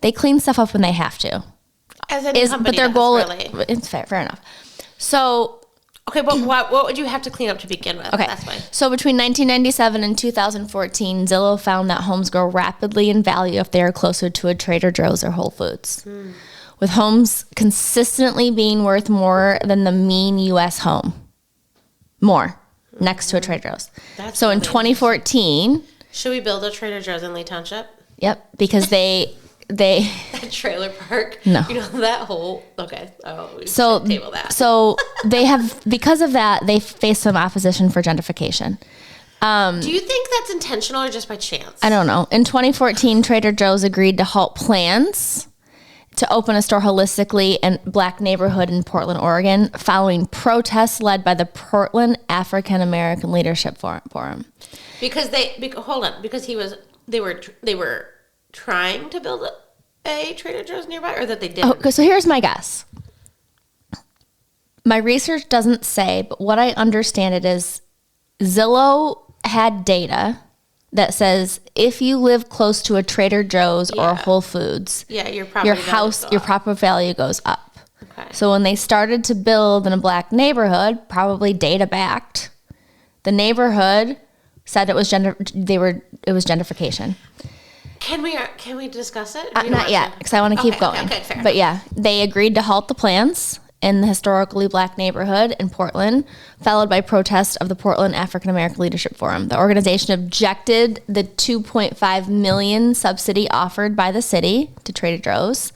They clean stuff up when they have to. As any company, but their goal really. It's fair enough. So. Okay, but what would you have to clean up to begin with? Okay, that's fine. So between 1997 and 2014, Zillow found that homes grow rapidly in value if they are closer to a Trader Joe's or Whole Foods, with homes consistently being worth more than the mean U.S. home. Next to a Trader Joe's. That's so in 2014... Should we build a Trader Joe's in Lee Township? Yep, because they that trailer park. No. You know, that whole, okay. Oh, we so, table that. So they have, because of that, they face some opposition for gentrification. Do you think that's intentional or just by chance? I don't know. In 2014, Trader Joe's agreed to halt plans to open a store holistically in Black neighborhood in Portland, Oregon, following protests led by the Portland African American Leadership Forum. Because they were trying to build a Trader Joe's nearby, or that they didn't? Okay, so here's my guess. My research doesn't say, but what I understand it is Zillow had data that says if you live close to a Trader Joe's or a Whole Foods, your property value goes up. Okay. So when they started to build in a Black neighborhood, probably data backed, the neighborhood said it was gentrification. Can we discuss it? Not yet, because I want to keep going. Okay, fair. But yeah, they agreed to halt the plans in the historically Black neighborhood in Portland, followed by protests of the Portland African American Leadership Forum. The organization objected the $2.5 million subsidy offered by the city to Trader Joe's,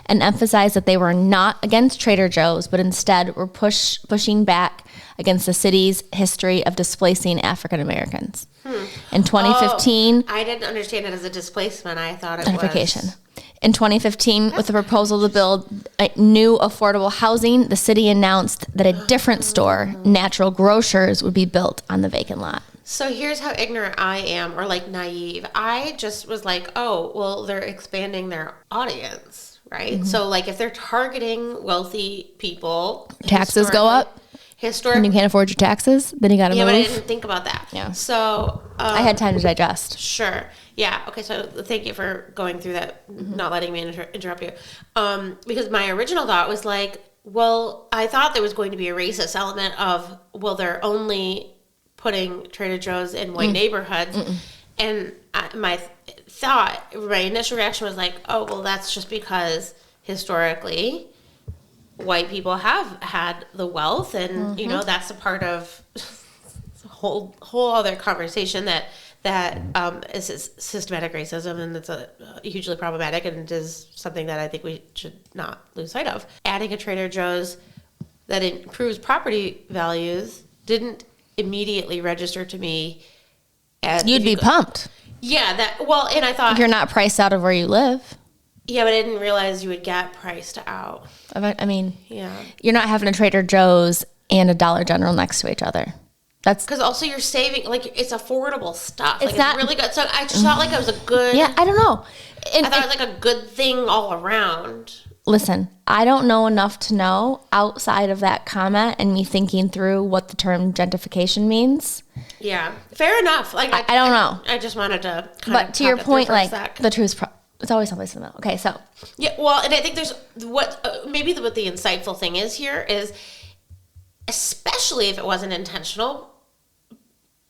and emphasized that they were not against Trader Joe's, but instead were pushing back against the city's history of displacing African Americans. In 2015... I didn't understand it as a displacement. I thought it gentrification. In 2015, with a proposal to build new affordable housing, the city announced that a different store, Natural Grocers, would be built on the vacant lot. So here's how ignorant I am, or like naive. I just was like, oh, well, they're expanding their audience, right? So like if they're targeting wealthy people, Taxes go up. When you can't afford your taxes, then you got to move. Yeah, but I didn't think about that. Yeah. So I had time to digest. Sure. Yeah. Okay. So thank you for going through that, not letting me interrupt you. Because my original thought was like, well, I thought there was going to be a racist element of, well, they're only putting Trader Joe's in white neighborhoods. And my initial reaction was like, oh, well, that's just because historically white people have had the wealth, and you know that's a part of a whole other conversation that is systematic racism, and it's a hugely problematic, and it is something that I think we should not lose sight of. Adding a Trader Joe's that improves property values didn't immediately register to me. You'd be pumped. Yeah, and I thought you're not priced out of where you live. Yeah, but I didn't realize you would get priced out. I mean, yeah, you're not having a Trader Joe's and a Dollar General next to each other. That's because also you're saving, like, it's affordable stuff. It's really good. So I just thought like it was a good. Yeah, I don't know. I thought it was like a good thing all around. Listen, I don't know enough to know outside of that comment and me thinking through what the term gentrification means. Yeah, fair enough. Like I don't know. I just wanted to. But to your point, like the truth's. It's always someplace in the middle. Okay, so. Yeah, well, and I think there's what the insightful thing is here is, especially if it wasn't intentional,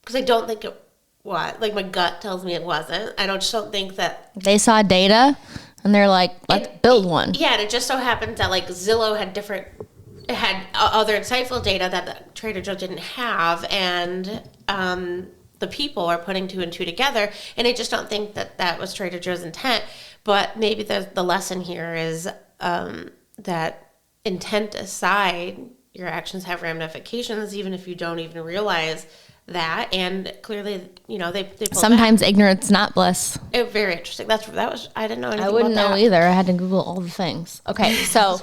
because I don't think it was. Like, my gut tells me it wasn't. I just don't think that. They saw data, and they're like, let's build one. Yeah, and it just so happens that, like, Zillow had other insightful data that Trader Joe didn't have, and the people are putting two and two together, and I just don't think that was Trader Joe's intent. But maybe the lesson here is that intent aside, your actions have ramifications, even if you don't even realize that. And clearly, you know, they sometimes ignorance not bliss. Very interesting. That was I didn't know anything. I wouldn't about know that. either. I had to Google all the things. Okay, so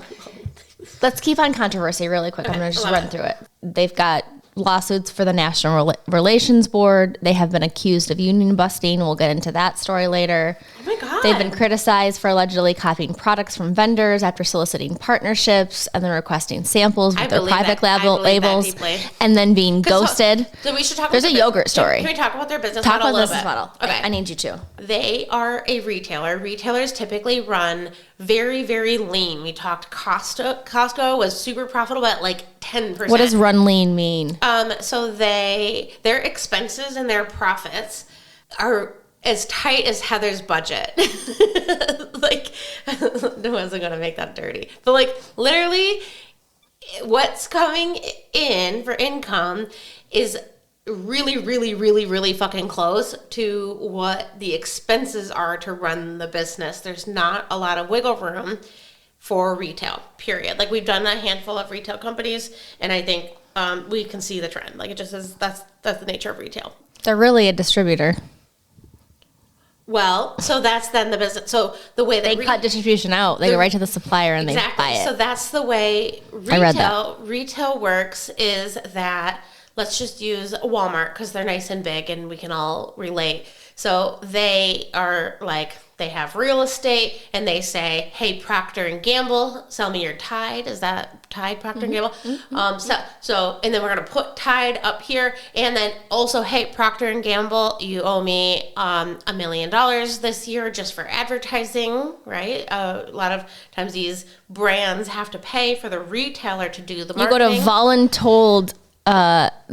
let's keep on controversy really quick. Okay, I'm going to just run through it. They've got lawsuits for the National Relations Board. They have been accused of union busting. We'll get into that story later. Oh my God. They've been criticized for allegedly copying products from vendors after soliciting partnerships and then requesting samples with their private labels and then being ghosted. So we should talk There's about a yogurt story. Can we talk about their business model a little bit? Talk about business model. Okay. I need you to. They are a retailer. Retailers typically run very, very lean. We talked Costco was super profitable at like 10%. What does run lean mean? So their expenses and their profits are as tight as Heather's budget. Like, I wasn't going to make that dirty. But like, literally, what's coming in for income is really, really, really, really fucking close to what the expenses are to run the business. There's not a lot of wiggle room for retail, period. Like, we've done a handful of retail companies, and I think we can see the trend. Like, it just is, that's the nature of retail. They're really a distributor. Well, so that's then the business. So the way that they cut distribution out, they go right to the supplier and exactly. They buy it. So that's the way retail works, is that, let's just use Walmart because they're nice and big and we can all relate. So they are like, they have real estate and they say, hey, Procter & Gamble, sell me your Tide. Is that Tide, Procter & Gamble? Mm-hmm. So, and then we're going to put Tide up here. And then also, hey, Procter & Gamble, you owe me $1 million this year just for advertising, right? A lot of times these brands have to pay for the retailer to do the marketing. You go to voluntold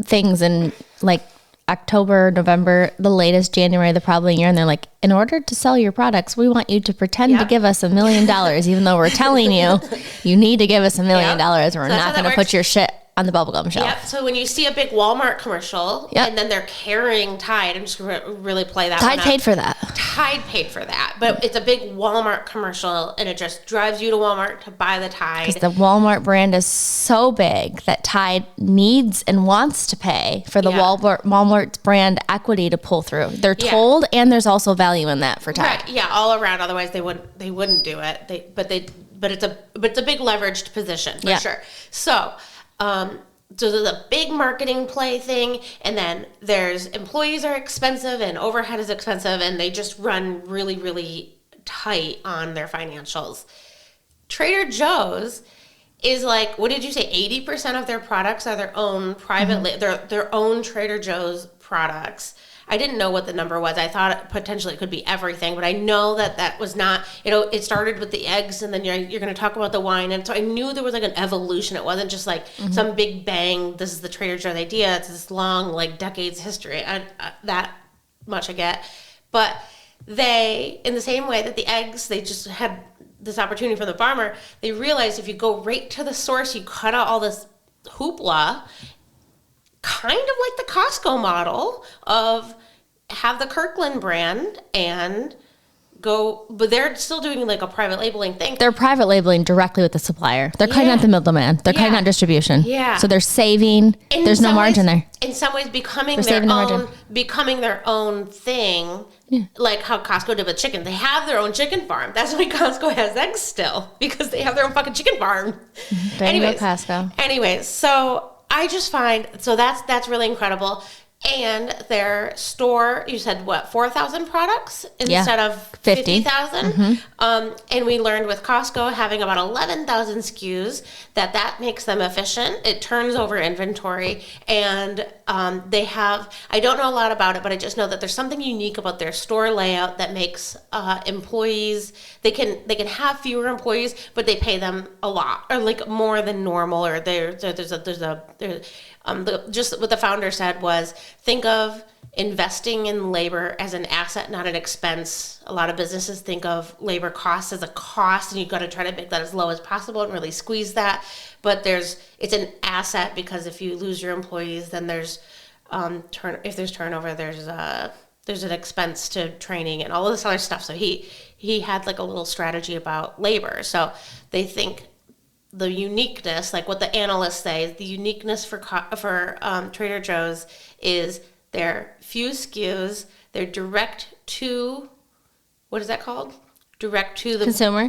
things in like October, November, the latest January, the following year, and they're like, in order to sell your products, we want you to pretend to give us $1 million, even though we're telling you you need to give us $1 million, or we're not going to put your shit on the bubblegum shelf. Yep. So when you see a big Walmart commercial and then they're carrying Tide, I'm just going to really play that Tide paid for that. Tide paid for that. But it's a big Walmart commercial and it just drives you to Walmart to buy the Tide. Because the Walmart brand is so big that Tide needs and wants to pay for the Walmart's brand equity to pull through. They're told, and there's also value in that for Tide. Right. Yeah, all around. Otherwise they wouldn't do it. But it's a big leveraged position for sure. So So there's a big marketing play thing, and then there's employees are expensive and overhead is expensive, and they just run really, really tight on their financials. Trader Joe's is like, what did you say? 80% of their products are their own private, their own Trader Joe's products. I didn't know what the number was. I thought potentially it could be everything, but I know that was not, it started with the eggs, and then you're going to talk about the wine. And so I knew there was like an evolution. It wasn't just like some big bang, this is the Trader Joe's idea. It's this long, like decades history. That much I get. But they, in the same way that the eggs, they just had this opportunity from the farmer, they realized if you go right to the source, you cut out all this hoopla, kind of like the Costco model of have the Kirkland brand and go, but they're still doing like a private labeling thing. They're private labeling directly with the supplier. They're cutting out the middleman. They're cutting out distribution. Yeah. So they're saving. There's no margin there. In some ways, becoming their own thing. Yeah. Like how Costco did with chicken. They have their own chicken farm. That's why Costco has eggs still, because they have their own fucking chicken farm. There you go, Costco. Anyways, so I just find, so that's really incredible. And their store, you said what, 4,000 products instead of 50,000? And we learned with Costco having about 11,000 SKUs that makes them efficient. It turns over inventory, and they have, I don't know a lot about it, but I just know that there's something unique about their store layout that makes employees, they can have fewer employees, but they pay them a lot, or like more than normal, or just what the founder said was, think of investing in labor as an asset, not an expense. A lot of businesses think of labor costs as a cost, and you've got to try to make that as low as possible and really squeeze that. But it's an asset, because if you lose your employees, then there's if there's turnover, there's an expense to training and all of this other stuff. So he had like a little strategy about labor. So they think the uniqueness, like what the analysts say, the uniqueness for Trader Joe's is their few SKUs, they're direct to, what is that called? Direct to the consumer.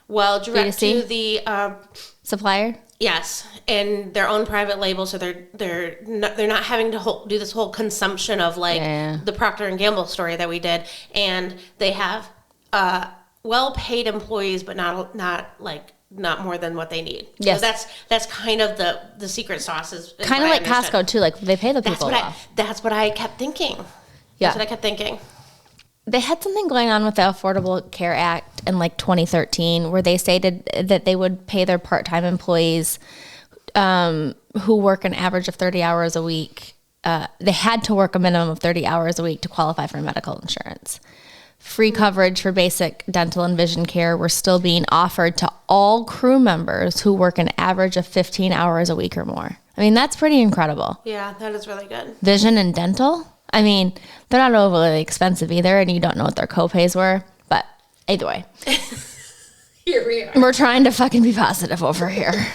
Well, direct B2C? to the supplier. Yes, and their own private label, so they're not having to do this whole consumption of like the Procter and Gamble story that we did, and they have well-paid employees, but not more than what they need. Yes. So that's kind of the secret sauce is kind of like Costco too. Like they pay the people off. That's what I kept thinking. Yeah. That's what I kept thinking. They had something going on with the Affordable Care Act in like 2013 where they stated that they would pay their part-time employees who work an average of 30 hours a week. They had to work a minimum of 30 hours a week to qualify for medical insurance. Free coverage for basic dental and vision care were still being offered to all crew members who work an average of 15 hours a week or more. I mean, that's pretty incredible. Yeah, that is really good. Vision and dental? I mean, they're not overly expensive either, and you don't know what their copays were. But either way. Here we are. We're trying to fucking be positive over here.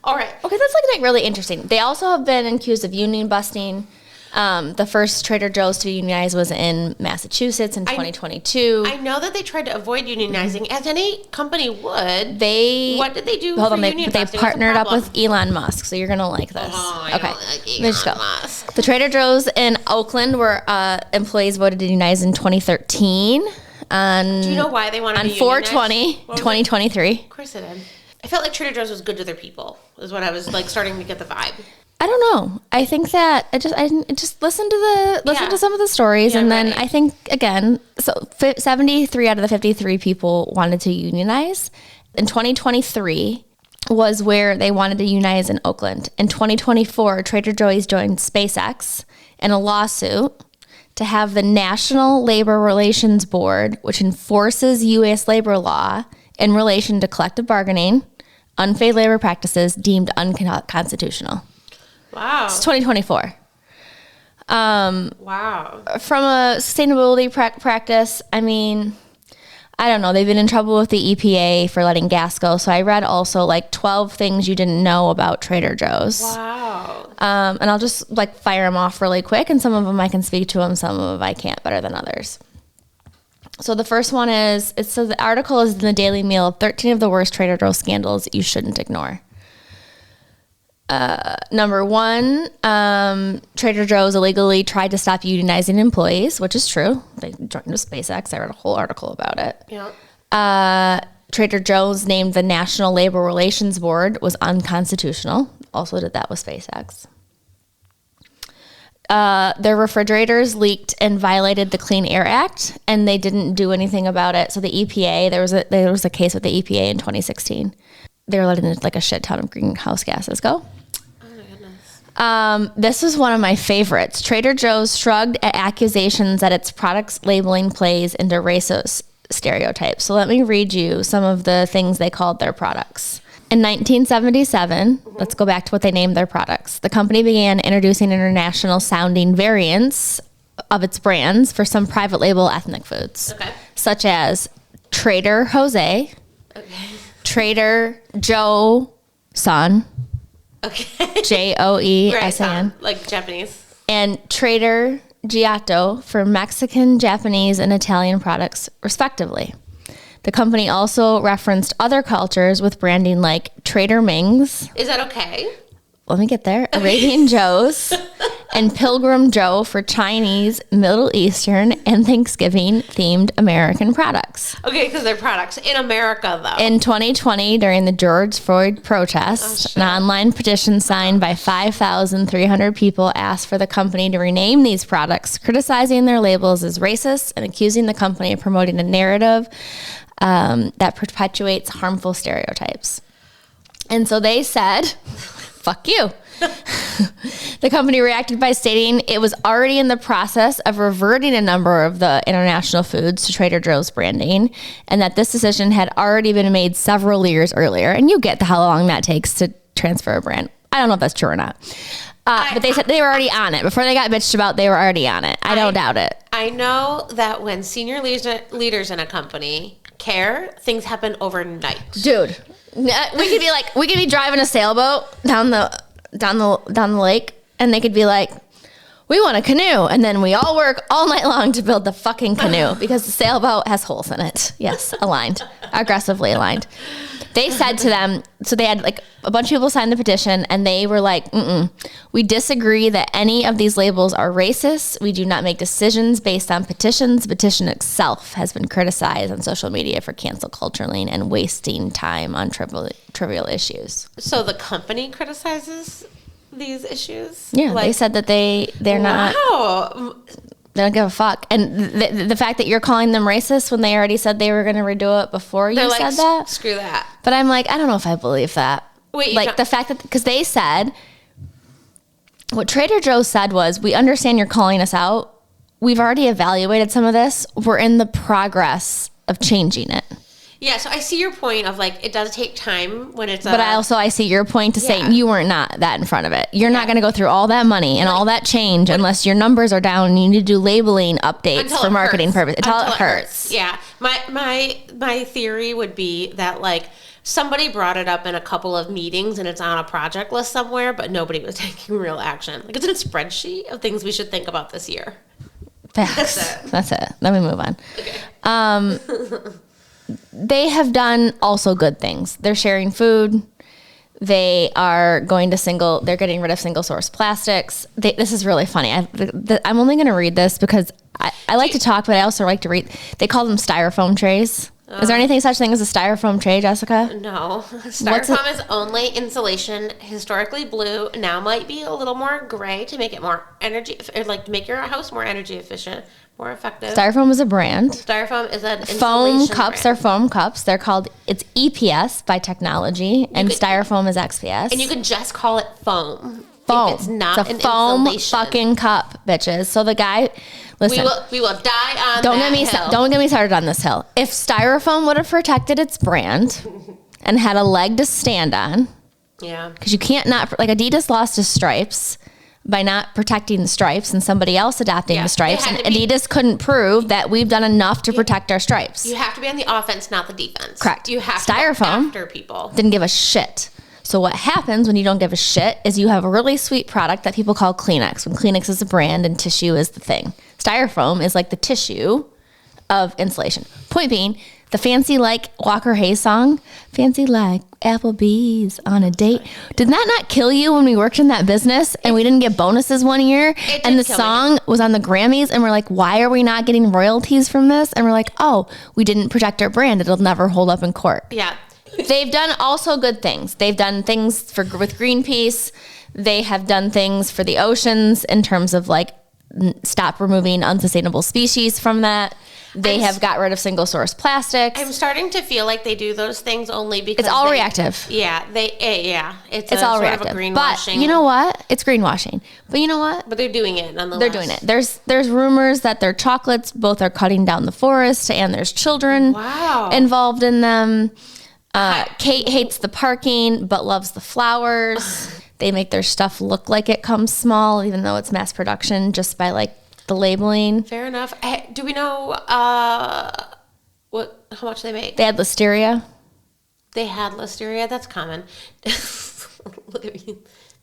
All right. Okay, that's like really interesting. They also have been accused of union busting. The first Trader Joe's to unionize was in Massachusetts in 2022. I know that they tried to avoid unionizing, as any company would. What did they do hold for on, union they busting? partnered up with Elon Musk, so you're going to like this. Oh, I don't like Elon Musk. The Trader Joe's in Oakland where employees voted to unionize in 2013. Do you know why they wanted to unionize? On 4/20/2023. Of course it did. I felt like Trader Joe's was good to their people, is what I was like starting to get the vibe. I don't know. I think that I just listen to some of the stories, and then I think again. So 73 out of the 53 people wanted to unionize. In 2023 was where they wanted to unionize in Oakland. In 2024, Trader Joe's joined SpaceX in a lawsuit to have the National Labor Relations Board, which enforces U.S. labor law in relation to collective bargaining, unpaid labor practices, deemed unconstitutional. Wow. It's 2024. Wow. From a sustainability practice, I mean, I don't know. They've been in trouble with the EPA for letting gas go. So I read also like 12 things you didn't know about Trader Joe's. Wow. And I'll just like fire them off really quick. And some of them I can speak to them. Some of them I can't better than others. So the first one is, so the article is in the Daily Mail, 13 of the worst Trader Joe's scandals you shouldn't ignore. Number one, Trader Joe's illegally tried to stop unionizing employees, which is true. They joined with SpaceX. I read a whole article about it. Yeah. Trader Joe's named the National Labor Relations Board was unconstitutional. Also did that with SpaceX. Their refrigerators leaked and violated the Clean Air Act, and they didn't do anything about it. So the EPA, there was a case with the EPA in 2016. They were letting like a shit ton of greenhouse gases go. This is one of my favorites. Trader Joe's shrugged at accusations that its products labeling plays into racist stereotypes. So let me read you some of the things they called their products. In 1977, let's go back to what they named their products. The company began introducing international sounding variants of its brands for some private label ethnic foods, such as Trader Jose, Trader Joe San, Joesan, like Japanese, and Trader Giotto for Mexican, Japanese, and Italian products, respectively. The company also referenced other cultures with branding like Trader Ming's. Is that okay? Let me get there. Arabian Joe's and Pilgrim Joe for Chinese, Middle Eastern, and Thanksgiving themed American products. Okay, because they're products in America, though. In 2020, during the George Floyd protest, an online petition signed by 5,300 people asked for the company to rename these products, criticizing their labels as racist and accusing the company of promoting a narrative that perpetuates harmful stereotypes. And so they said, fuck you. The company reacted by stating it was already in the process of reverting a number of the international foods to Trader Joe's branding, and that this decision had already been made several years earlier. And you get how long that takes to transfer a brand. I don't know if that's true or not. But they said they were already on it. Before they got bitched about, they were already on it. I don't doubt it. I know that when senior leaders in a company care, things happen overnight. Dude, we could be driving a sailboat down the lake, and they could be like, we want a canoe, and then we all work all night long to build the fucking canoe because the sailboat has holes in it. Yes, aligned, aggressively aligned. They said to them, so they had like a bunch of people sign the petition, and they were like, we disagree that any of these labels are racist. We do not make decisions based on petitions. The petition itself has been criticized on social media for cancel culturing and wasting time on trivial issues. So the company criticizes these issues? Yeah, they said that they're not. Wow. They don't give a fuck. And the fact that you're calling them racist when they already said they were going to redo it before you said that. Screw that. But I'm like, I don't know if I believe that. Wait, like the fact that, because they said, what Trader Joe said was, we understand you're calling us out. We've already evaluated some of this. We're in the progress of changing it. Yeah, so I see your point of like, it does take time when it's But I see your point to say you weren't not that in front of it. You're not going to go through all that money and all that change unless your numbers are down and you need to do labeling updates for marketing purposes. Until it hurts. Yeah. My theory would be that like somebody brought it up in a couple of meetings and it's on a project list somewhere, but nobody was taking real action. Like it's in a spreadsheet of things we should think about this year. Facts. That's it. Let me move on. Okay. They have done also good things. They're sharing food. They are they're getting rid of single source plastics. This is really funny. I'm only going to read this because I like to talk, but I also like to read. They call them styrofoam trays. Is there anything such thing as a styrofoam tray, Jessica? No. Styrofoam is only insulation, historically blue, now might be a little more gray to make it more energy, or like to make your house more energy efficient, more effective. Styrofoam is a brand. Styrofoam is an insulation foam cups brand. are foam cups. They're called, it's EPS by technology, and styrofoam is XPS. And you can just call it foam. Foam. If it's not it's a foam fucking cup, bitches. So the guy, listen. We will die on that hill. Don't get me started on this hill. If styrofoam would have protected its brand and had a leg to stand on, yeah, because you can't like Adidas lost its stripes by not protecting the stripes and somebody else adopting the stripes, and Adidas couldn't prove that we've done enough to protect our stripes. You have to be on the offense, not the defense. Correct. You have styrofoam to go after people. Didn't give a shit. So what happens when you don't give a shit is you have a really sweet product that people call Kleenex, when Kleenex is a brand and tissue is the thing. Styrofoam is like the tissue of insulation. Point being, The Fancy Like Walker Hayes song, Fancy Like Applebee's on a date. Did that not kill you when we worked in that business and we didn't get bonuses one year? And the song was on the Grammys and we're like, why are we not getting royalties from this? And we're like, oh, we didn't protect our brand. It'll never hold up in court. Yeah. They've done also good things. They've done things with Greenpeace. They have done things for the oceans in terms of like stop removing unsustainable species from that. They have got rid of single-source plastics. I'm starting to feel like they do those things only because it's all reactive. Yeah, it's all sort reactive. of a greenwashing. But you know what? It's greenwashing. But you know what? But they're doing it nonetheless. They're doing it. There's rumors that their chocolates both are cutting down the forest, and there's children involved in them. Kate hates the parking but loves the flowers. They make their stuff look like it comes small, even though it's mass production, just by like the labeling. Fair enough. Do we know how much they make? They had listeria. They had listeria. That's common. Look at me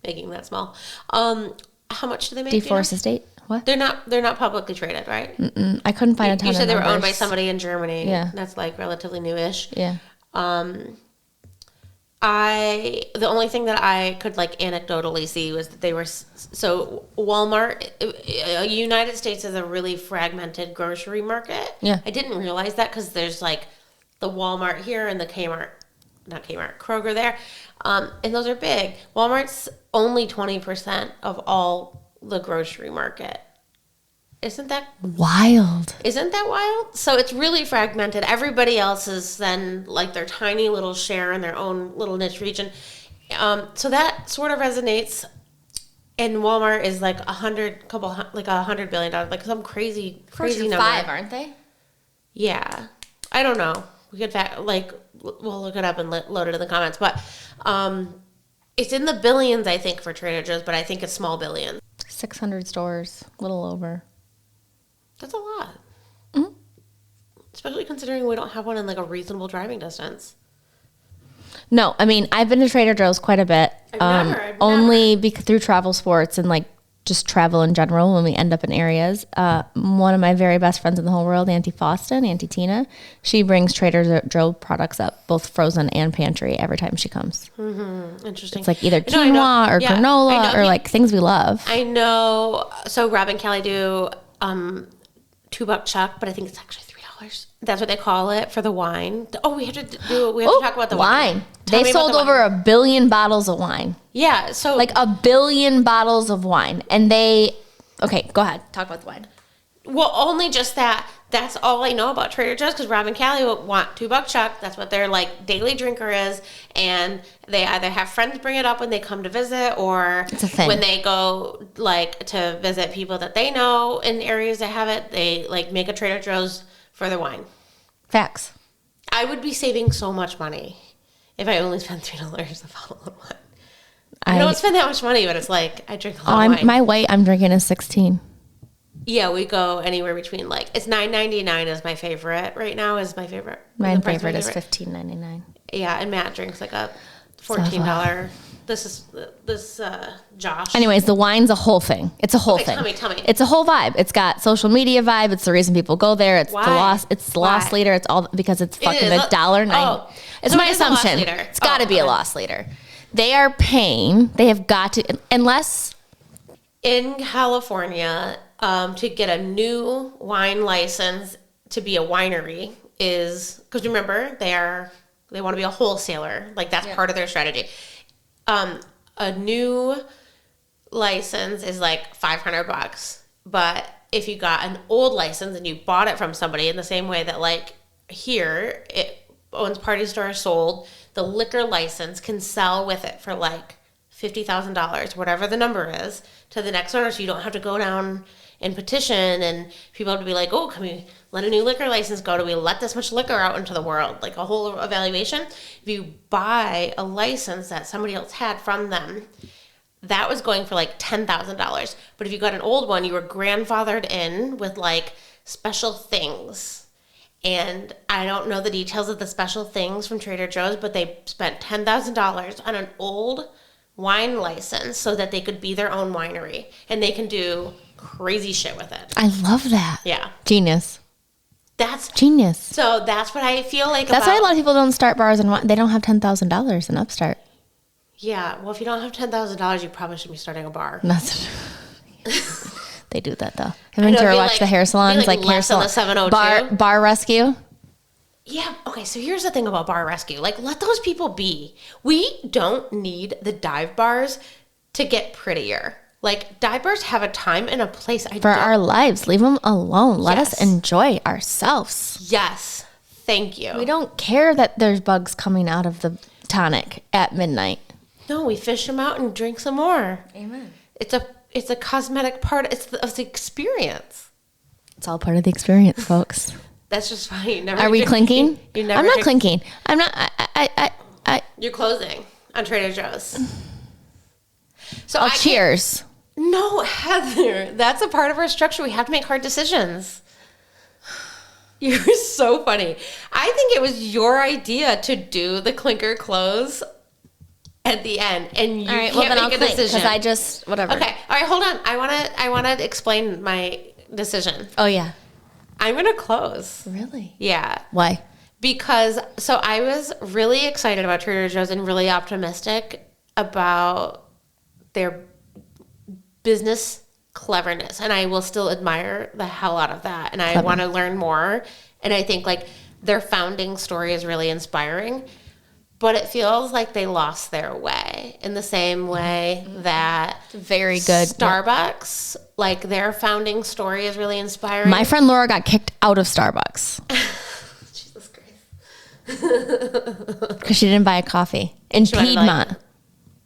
making that small. How much do they make? Deforestation. What? They're not publicly traded, right? I couldn't find a ton. You said of they were numbers. owned by somebody in Germany. Yeah, that's like relatively newish. Yeah. The only thing that I could like anecdotally see was that they were so Walmart, United States is a really fragmented grocery market. Yeah, I didn't realize that because there's like the Walmart here and the Kroger there, and those are big. Walmart's only 20% of all the grocery market. Isn't that wild? So it's really fragmented. Everybody else is then like their tiny little share in their own little niche region. So that sort of resonates. And Walmart is like $100 billion, like some crazy number. 5, aren't they? Yeah, I don't know. We could we'll look it up and load it in the comments. But it's in the billions, I think, for Trader Joe's. But I think it's small billions. 600 stores, a little over. That's a lot. Mm-hmm. Especially considering we don't have one in like a reasonable driving distance. No, I mean, I've been to Trader Joe's quite a bit. I've only through travel sports and like just travel in general when we end up in areas. One of my very best friends in the whole world, Auntie Tina, she brings Trader Joe products up, both frozen and pantry, every time she comes. Mm-hmm. Interesting. It's like either quinoa or granola or like things we love. I know. So Rob and Callie do $2 chuck, but I think it's actually $3. That's what they call it for the wine. Oh, we have to talk about the wine. They sold over 1 billion bottles of wine. Yeah, so like 1 billion bottles of wine, and okay, go ahead, talk about the wine. Well, only just that. That's all I know about Trader Joe's because Rob and Callie want $2 chuck. That's what their like daily drinker is, and they either have friends bring it up when they come to visit, or it's a thing. When they go like to visit people that they know in areas that have it. They like make a Trader Joe's for the wine. Facts. I would be saving so much money if I only spent $3 a bottle of wine. I don't spend that much money, but it's like I drink a lot of wine. My weight I'm drinking is 16. Yeah, we go anywhere between like it's $9.99 is my favorite right now. Is my favorite. My favorite is $15.99. Yeah, and Matt drinks like a $14. This Josh. Anyways, the wine's a whole thing. It's a whole thing. Tell me. It's a whole vibe. It's got social media vibe. It's the reason people go there. It's the loss leader. It's all because it's fucking $1.90. Oh, it's so my assumption. It's got to be a loss leader. They have got to, unless in California, to get a new wine license to be a winery is because remember they want to be a wholesaler. Like that's part of their strategy. A new license is like $500, but if you got an old license and you bought it from somebody in the same way that like here Owens Party Store sold, the liquor license can sell with it for like $50,000, whatever the number is, to the next owner, so you don't have to go down and petition, and people have to be like, oh, can we let a new liquor license go? Do we let this much liquor out into the world? Like a whole evaluation. If you buy a license that somebody else had from them, that was going for like $10,000. But if you got an old one, you were grandfathered in with like special things. And I don't know the details of the special things from Trader Joe's, but they spent $10,000 on an old wine license so that they could be their own winery. And they can do crazy shit with it. I love that. Yeah. Genius. That's genius. So that's what I feel like. That's why a lot of people don't start bars and they don't have $10,000 in Upstart. Yeah, well, if you don't have $10,000, you probably shouldn't be starting a bar. They do that though. Haven't you ever watched the hair salons, like hair salon, 702? bar rescue? Yeah. Okay. So here's the thing about bar rescue. Like, let those people be. We don't need the dive bars to get prettier. Like, dive bars have a time and a place. For our lives, leave them alone. Let us enjoy ourselves. Yes. Thank you. We don't care that there's bugs coming out of the tonic at midnight. No, we fish them out and drink some more. Amen. It's a cosmetic part. It's of the experience. It's all part of the experience, folks. That's just fine. Are we clinking? I'm not clinking. I'm not. You're closing on Trader Joe's. So cheers. No, Heather. That's a part of our structure. We have to make hard decisions. You're so funny. I think it was your idea to do the clinker close at the end, and you can't make a decision. Because I just whatever. Okay. All right. Hold on. I want to explain my decision. Oh yeah. I'm gonna close. Really? Yeah. Why? Because I was really excited about Trader Joe's and really optimistic about their business cleverness, and I will still admire the hell out of that, and I want to learn more. And I think like their founding story is really inspiring, but it feels like they lost their way in the same way that very good Starbucks, like their founding story is really inspiring. My friend Laura got kicked out of Starbucks. Jesus Christ. Because she didn't buy a coffee in Piedmont.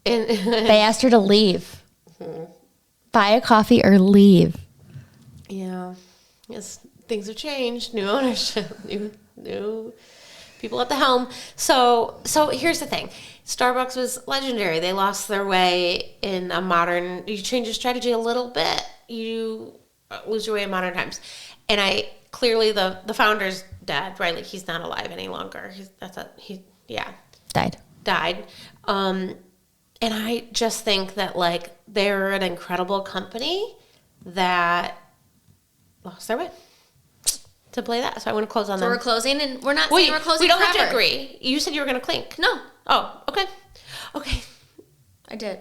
They asked her to leave. Buy a coffee or leave. Yeah. Yes, things have changed. New ownership. New people at the helm. So here's the thing. Starbucks was legendary. They lost their way in a modern... You change your strategy a little bit, you lose your way in modern times. And clearly the founder's dead, right? Like, he's not alive any longer. Died. And I just think that, like, they're an incredible company that lost their way to play that. So I want to close on them. So we're closing, and we're not saying we're closing. We don't forever. have to agree. You said you were going to clink. No. Oh, okay. I did.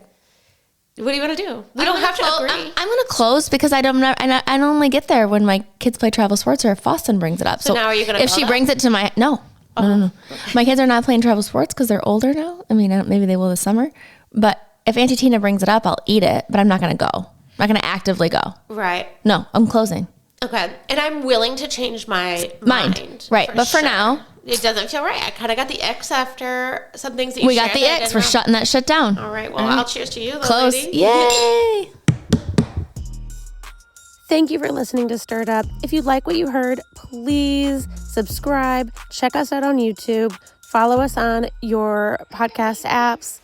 What do you want to do? We don't have to agree. I'm going to close because I don't only get there when my kids play travel sports or if Foston brings it up. So now are you going to if she brings it to my... No. My kids are not playing travel sports because they're older now. I mean, maybe they will this summer. But if Auntie Tina brings it up, I'll eat it. But I'm not going to go. I'm not going to actively go. Right. No, I'm closing. Okay. And I'm willing to change my mind. Right. But for now... It doesn't feel right. I kind of got the X after some things that you shared. We got the X. We're shutting that shit down. All right. Well, I'll cheers to you. Close. Lady. Yay. Thank you for listening to Stirred Up. If you like what you heard, please subscribe. Check us out on YouTube. Follow us on your podcast apps.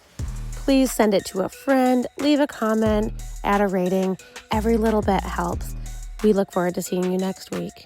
Please send it to a friend. Leave a comment. Add a rating. Every little bit helps. We look forward to seeing you next week.